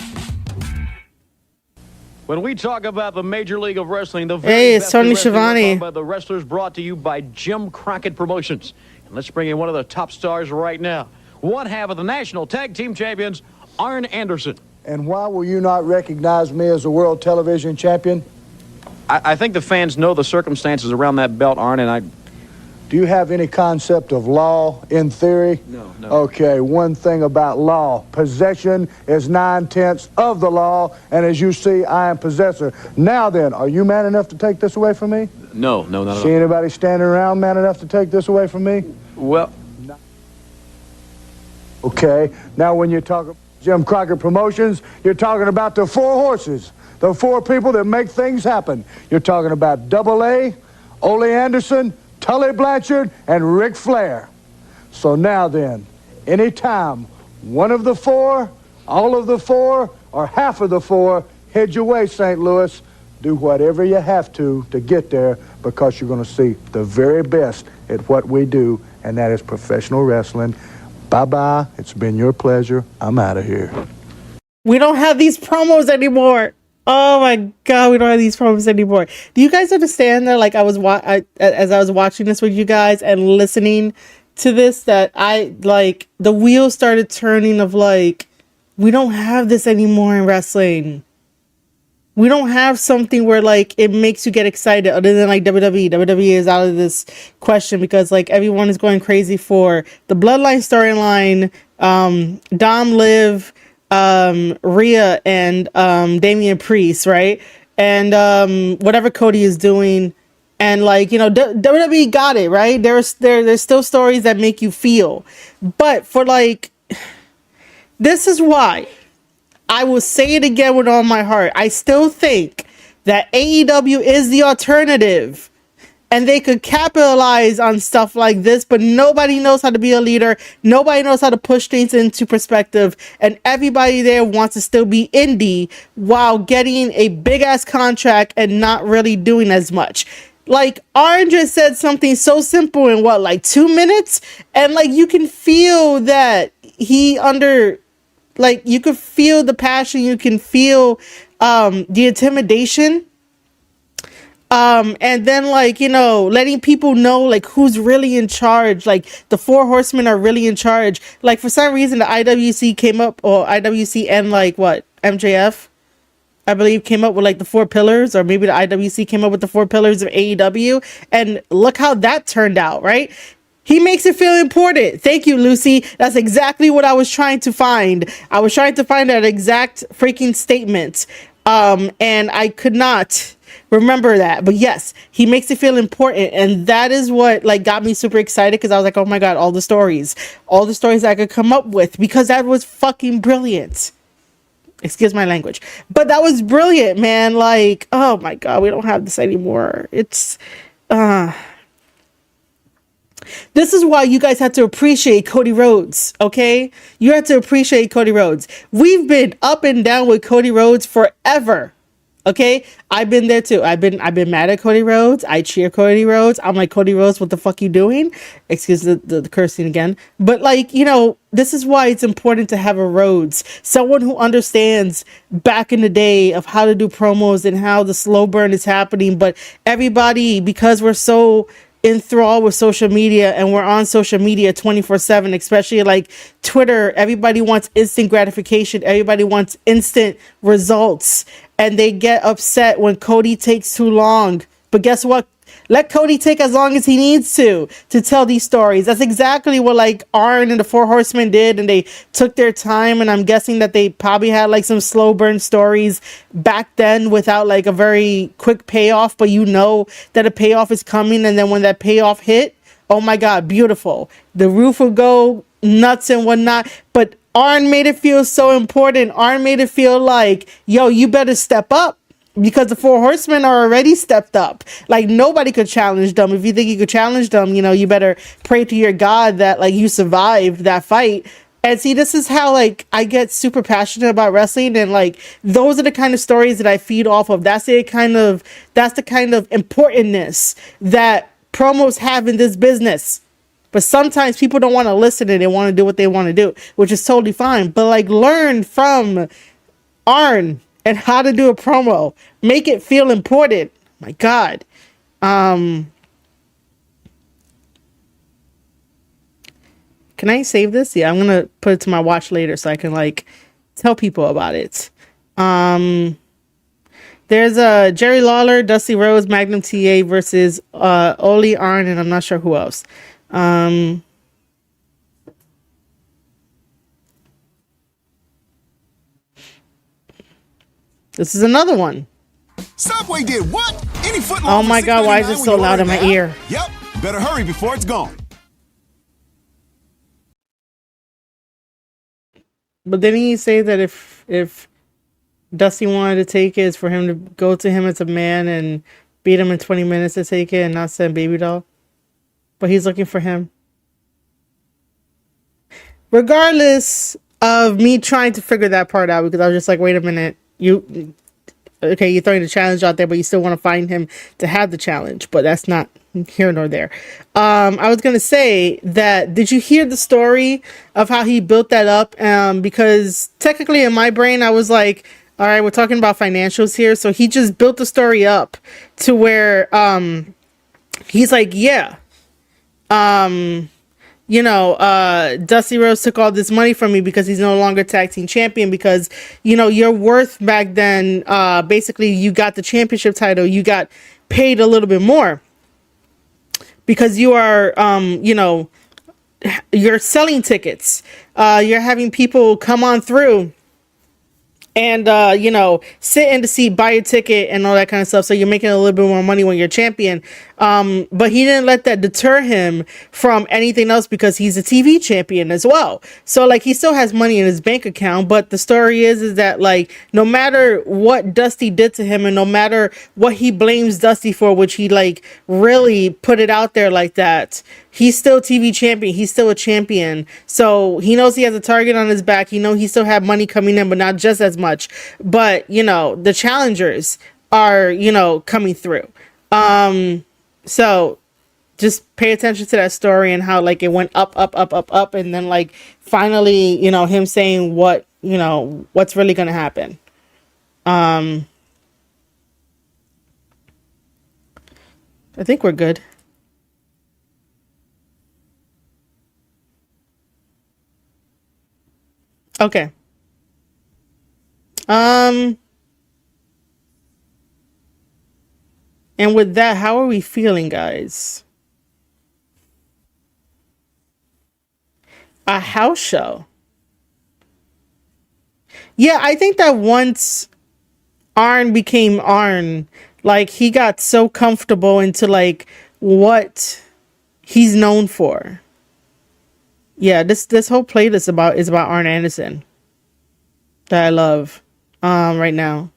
When we talk about the Major League of Wrestling, the very it's Tony Schiavone. By the wrestlers brought to you by Jim Crockett Promotions. And let's bring in one of the top stars right now. One half of the National Tag Team Champions, Arn Anderson. And why will you not recognize me as a world television champion? I think the fans know the circumstances around that belt, Arn, and I... Do you have any concept of law in theory? No. Okay, one thing about law. Possession is 9/10 of the law, and as you see, I am possessor. Now then, are you man enough to take this away from me? No, not at all. See anybody standing around man enough to take this away from me? Well... Okay, now when you talk about Jim Crockett Promotions, you're talking about the four horses, the four people that make things happen. You're talking about Double A, Ole Anderson, Tully Blanchard, and Ric Flair. So now then, anytime one of the four, all of the four, or half of the four, head your way, St. Louis. Do whatever you have to get there, because you're going to see the very best at what we do, and that is professional wrestling. Bye-bye. It's been your pleasure. I'm out of here. We don't have these promos anymore. Oh my God, we don't have these promos anymore. Do you guys understand that? Like, as I was watching this with you guys and listening to this, that the wheels started turning of like, we don't have this anymore in wrestling. We don't have something where like it makes you get excited other than like WWE. WWE is out of this question because like everyone is going crazy for the Bloodline storyline, Dom, Liv, Rhea, and Damian Priest, right? And whatever Cody is doing, and like, you know, WWE got it, right? There's still stories that make you feel, but for like, this is why I will say it again with all my heart. I still think that AEW is the alternative, and they could capitalize on stuff like this, but nobody knows how to be a leader. Nobody knows how to push things into perspective, and everybody there wants to still be indie while getting a big ass contract and not really doing as much. Like, Arn just said something so simple in what, like 2 minutes? And like, you can feel that like, you could feel the passion, you can feel the intimidation. And then like, you know, letting people know like who's really in charge. Like the four horsemen are really in charge. Like for some reason the IWC came up, or IWC and like what, MJF, I believe, came up with like the four pillars, or maybe the IWC came up with the four pillars of AEW, and look how that turned out, right? He makes it feel important. Thank you, Lucy. That's exactly what I was trying to find. I was trying to find that exact freaking statement. And I could not remember that. But yes, he makes it feel important. And that is what like got me super excited, because I was like, oh my God, all the stories I could come up with, because that was fucking brilliant. Excuse my language. But that was brilliant, man. Like, oh my God, we don't have this anymore. It's this is why you guys have to appreciate Cody Rhodes, okay? You have to appreciate Cody Rhodes. We've been up and down with Cody Rhodes forever, okay? I've been there too. I've been mad at Cody Rhodes. I cheer Cody Rhodes. I'm like, Cody Rhodes, what the fuck you doing? Excuse the cursing again. But like, you know, this is why it's important to have a Rhodes, someone who understands back in the day of how to do promos and how the slow burn is happening. But everybody, because we're so enthralled with social media, and we're on social media 24/7, especially like Twitter, everybody wants instant gratification, everybody wants instant results, and they get upset when Cody takes too long. But guess what? Let Cody take as long as he needs to tell these stories. That's exactly what like Arn and the Four Horsemen did, and they took their time, and I'm guessing that they probably had like some slow burn stories back then without like a very quick payoff, but you know that a payoff is coming, and then when that payoff hit, oh my God, beautiful. The roof would go nuts and whatnot, but Arn made it feel so important. Arn made it feel like, yo, you better step up, because the Four Horsemen are already stepped up. Like nobody could challenge them. If you think you could challenge them, you know, you better pray to your God that like you survived that fight. And see, this is how like I get super passionate about wrestling, and like those are the kind of stories that I feed off of. That's the kind of importantness that promos have in this business. But sometimes people don't want to listen, and they want to do what they want to do, which is totally fine. But like learn from Arn and how to do a promo. Make it feel important. My God. Can I save this? Yeah, I'm gonna put it to my watch later so I can like tell people about it. There's a Jerry Lawler, Dusty Rhodes, Magnum TA versus Ole, Arn, and I'm not sure who else. This is another one. Subway did what? Any foot Oh my God, why is it so loud in my ear? Yep, better hurry before it's gone. But didn't he say that if Dusty wanted to take it, it's for him to go to him as a man and beat him in 20 minutes to take it and not send Baby Doll? But he's looking for him. Regardless of me trying to figure that part out, because I was just like, wait a minute, you're throwing the challenge out there, but you still want to find him to have the challenge. But that's not here nor there. I was gonna say that, did you hear the story of how he built that up? Because technically in my brain I was like, all right, we're talking about financials here, so he just built the story up to where he's like, yeah, Dusty Rhodes took all this money from me because he's no longer tag team champion, because, you know, your worth back then, basically you got the championship title, you got paid a little bit more because you are, you're selling tickets, you're having people come on through and, sit in the seat, buy a ticket and all that kind of stuff. So you're making a little bit more money when you're champion. But he didn't let that deter him from anything else, because he's a TV champion as well. So like he still has money in his bank account. But the story is that like, no matter what Dusty did to him and no matter what he blames Dusty for, which he like really put it out there like that, he's still TV champion. He's still a champion. So he knows he has a target on his back. He knows he still have money coming in, but not just as much. But, the challengers are, coming through. So just pay attention to that story and how like it went up. And then like finally, him saying what's really going to happen. I think we're good. Okay. And with that, how are we feeling, guys? A house show. Yeah, I think that once Arn became Arn, like he got so comfortable into like what he's known for. Yeah, this whole playlist is about Arn Anderson that I love right now.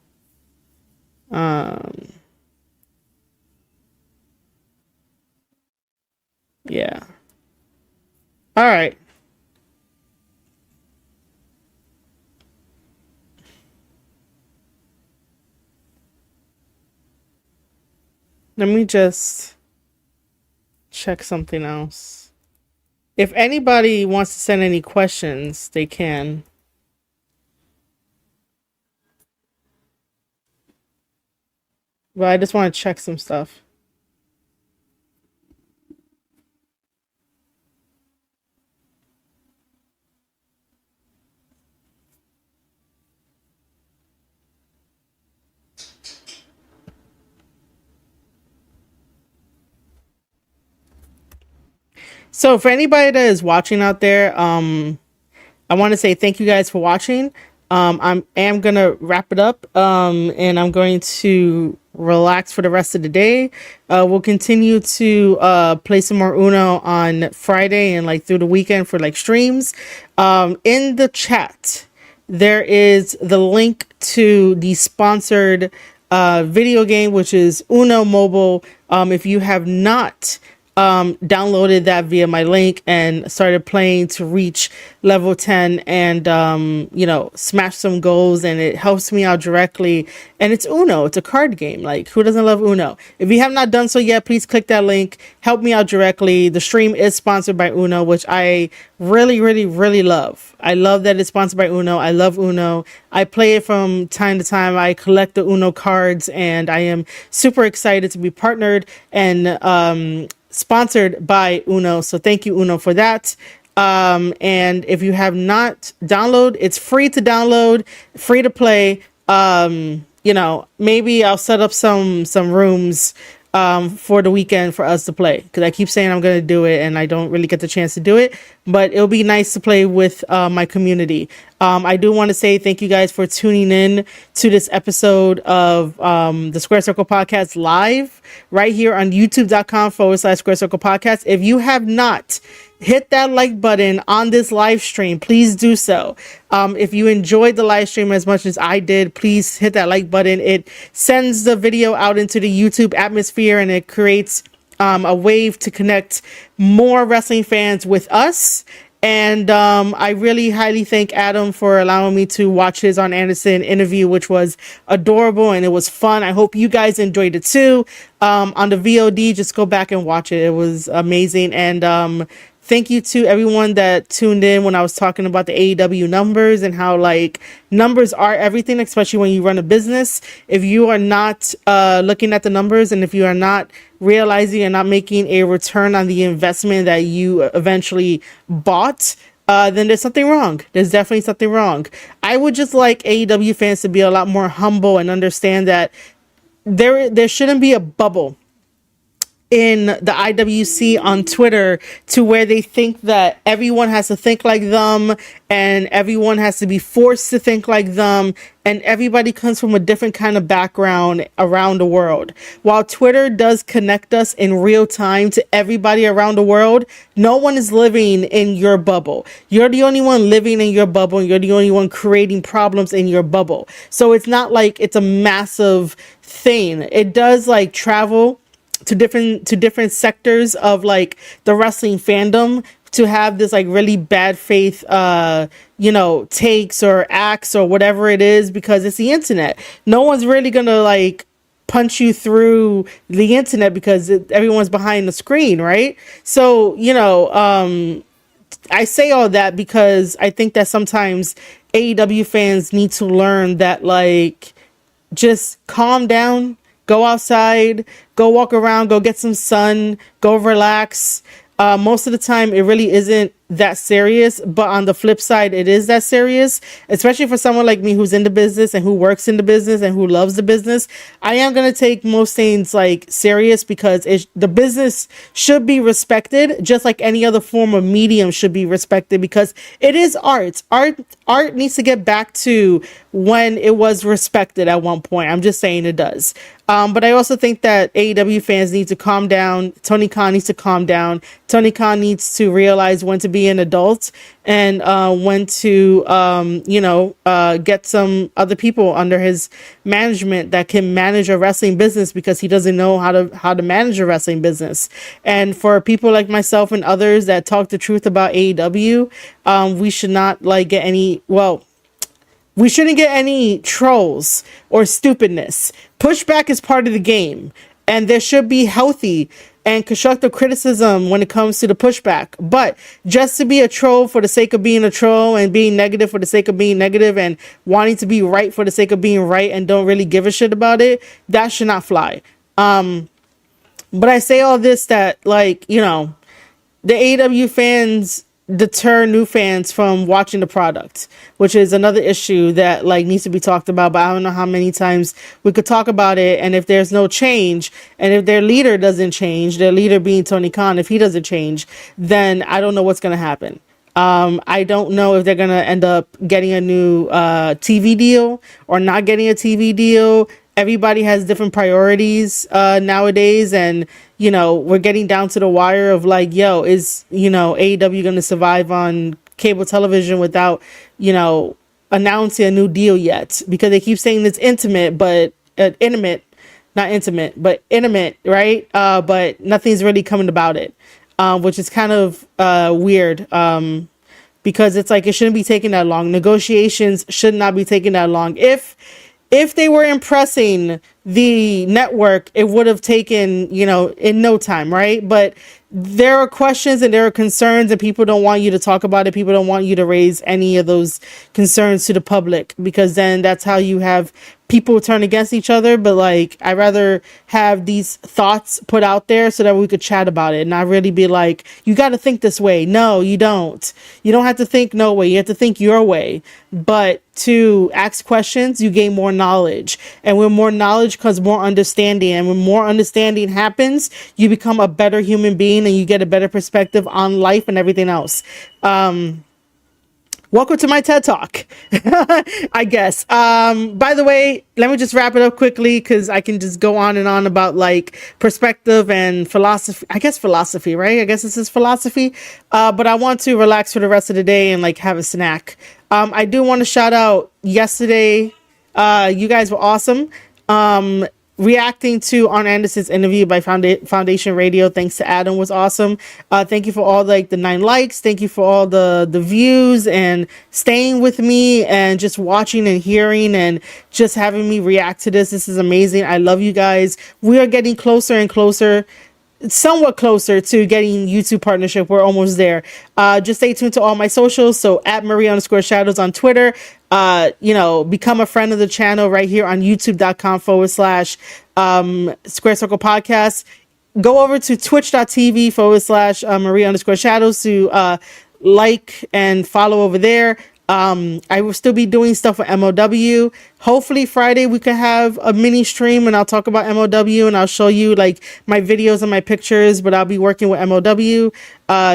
Yeah. All right. Let me just check something else. If anybody wants to send any questions, they can. But I just want to check some stuff. So for anybody that is watching out there, I want to say thank you guys for watching. I am gonna wrap it up, and I'm going to relax for the rest of the day. We'll continue to play some more Uno on Friday and like through the weekend for like streams. In the chat, there is the link to the sponsored video game, which is Uno Mobile. If you have not downloaded that via my link and started playing to reach level 10 and you know, smash some goals, and it helps me out directly. And it's Uno, it's a card game. Like, who doesn't love Uno? If you have not done so yet, please click that link, help me out directly. The stream is sponsored by Uno, which I really love. I love that it's sponsored by Uno. I love Uno. I play it from time to time. I collect the Uno cards, and I am super excited to be partnered and sponsored by Uno. So thank you, Uno, for that. And if you have not downloaded, it's free to download, free to play. You know, maybe I'll set up some rooms for the weekend for us to play, because I keep saying I'm going to do it and I don't really get the chance to do it, but it'll be nice to play with my community. I do want to say thank you guys for tuning in to this episode of the Square Circle Podcast live right here on youtube.com/Square Circle Podcast. If you have not hit that like button on this live stream, please do so. If you enjoyed the live stream as much as I did, please hit that like button. It sends the video out into the YouTube atmosphere, and it creates a wave to connect more wrestling fans with us. And I really highly thank Adam for allowing me to watch his Arn Anderson interview, which was adorable and it was fun. I hope you guys enjoyed it too. On the VOD, just go back and watch it. It was amazing. And thank you to everyone that tuned in when I was talking about the AEW numbers and how, like, numbers are everything, especially when you run a business. If you are not looking at the numbers, and if you are not realizing and not making a return on the investment that you eventually bought, then there's something wrong. There's definitely something wrong. I would just like AEW fans to be a lot more humble and understand that there shouldn't be a bubble in the IWC on Twitter to where they think that everyone has to think like them and everyone has to be forced to think like them, and everybody comes from a different kind of background around the world. While Twitter does connect us in real time to everybody around the world, no one is living in your bubble. You're the only one living in your bubble, and you're the only one creating problems in your bubble. So it's not like it's a massive thing. It does like travel to different sectors of like the wrestling fandom to have this like really bad faith you know, takes or acts or whatever it is, because it's the internet. No one's really gonna like punch you through the internet because everyone's behind the screen, right? So, you know, I say all that because I think that sometimes AEW fans need to learn that, like, just calm down, Go outside, go walk around, go get some sun, go relax. Most of the time, it really isn't that serious, but on the flip side, it is that serious, especially for someone like me who's in the business and who works in the business and who loves the business. I am going to take most things like serious because the business should be respected, just like any other form of medium should be respected, because it is art. Art needs to get back to when it was respected at one point. I'm just saying it does. But I also think that AEW fans need to calm down. Tony Khan needs to calm down. Tony Khan needs to realize when to be an adult and when to, get some other people under his management that can manage a wrestling business, because he doesn't know how to manage a wrestling business. And for people like myself and others that talk the truth about AEW, we should not get any, we shouldn't get any trolls or stupidness. Pushback is part of the game, and there should be healthy and constructive criticism when it comes to the pushback. But just to be a troll for the sake of being a troll and being negative for the sake of being negative and wanting to be right for the sake of being right and don't really give a shit about it, that should not fly. But I say all this that, the AEW fans deter new fans from watching the product, which is another issue that needs to be talked about. But I don't know how many times we could talk about it. And if there's no change, and if their leader doesn't change, their leader being Tony Khan, if he doesn't change, then I don't know what's going to happen. I don't know if they're going to end up getting a new TV deal or not getting a TV deal. Everybody has different priorities nowadays, and we're getting down to the wire of is AEW going to survive on cable television without announcing a new deal yet? Because they keep saying it's intimate, but intimate, right? But nothing's really coming about it, which is kind of weird. Because it's it shouldn't be taking that long. Negotiations should not be taking that long. If they were impressing the network, it would have taken, in no time, right? But there are questions and there are concerns, and people don't want you to talk about it. People don't want you to raise any of those concerns to the public, because then that's how you have people turn against each other. But I'd rather have these thoughts put out there so that we could chat about it and not really be you got to think this way. No, you don't. You don't have to think no way. You have to think your way. But to ask questions, you gain more knowledge. And with more knowledge comes more understanding. And when more understanding happens, you become a better human being and you get a better perspective on life and everything else. Welcome to my TED Talk, I guess. By the way, let me just wrap it up quickly, because I can just go on and on about perspective and philosophy. I guess philosophy, right? I guess this is philosophy. But I want to relax for the rest of the day and have a snack. I do want to shout out yesterday. You guys were awesome. Reacting to Arn Anderson's interview by Foundation Radio, thanks to Adam, was awesome. Thank you for all the 9 likes. Thank you for all the views and staying with me and just watching and hearing and just having me react to this. This is amazing. I love you guys. We are getting closer and closer, somewhat closer to getting YouTube partnership. We're almost there. Just stay tuned to all my socials. So at Maria_Shadows on Twitter. Become a friend of the channel right here on youtube.com/Square Circle Podcast. Go over to twitch.tv/Maria_Shadows to like and follow over there. I will still be doing stuff with MOW. Hopefully Friday we could have a mini stream and I'll talk about MOW and I'll show you my videos and my pictures, but I'll be working with MOW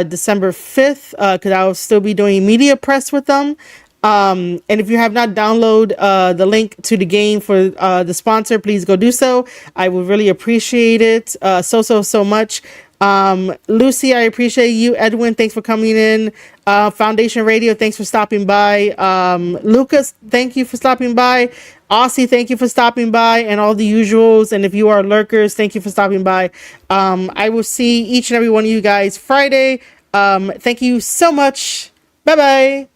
December 5th because I'll still be doing media press with them. And if you have not downloaded the link to the game for the sponsor, please go do so. I would really appreciate it so much. Lucy, I appreciate you. Edwin, thanks for coming in. Foundation Radio, thanks for stopping by. Lucas, thank you for stopping by. Aussie, thank you for stopping by, and all the usuals. And if you are lurkers, thank you for stopping by. I will see each and every one of you guys Friday. Thank you so much. Bye bye.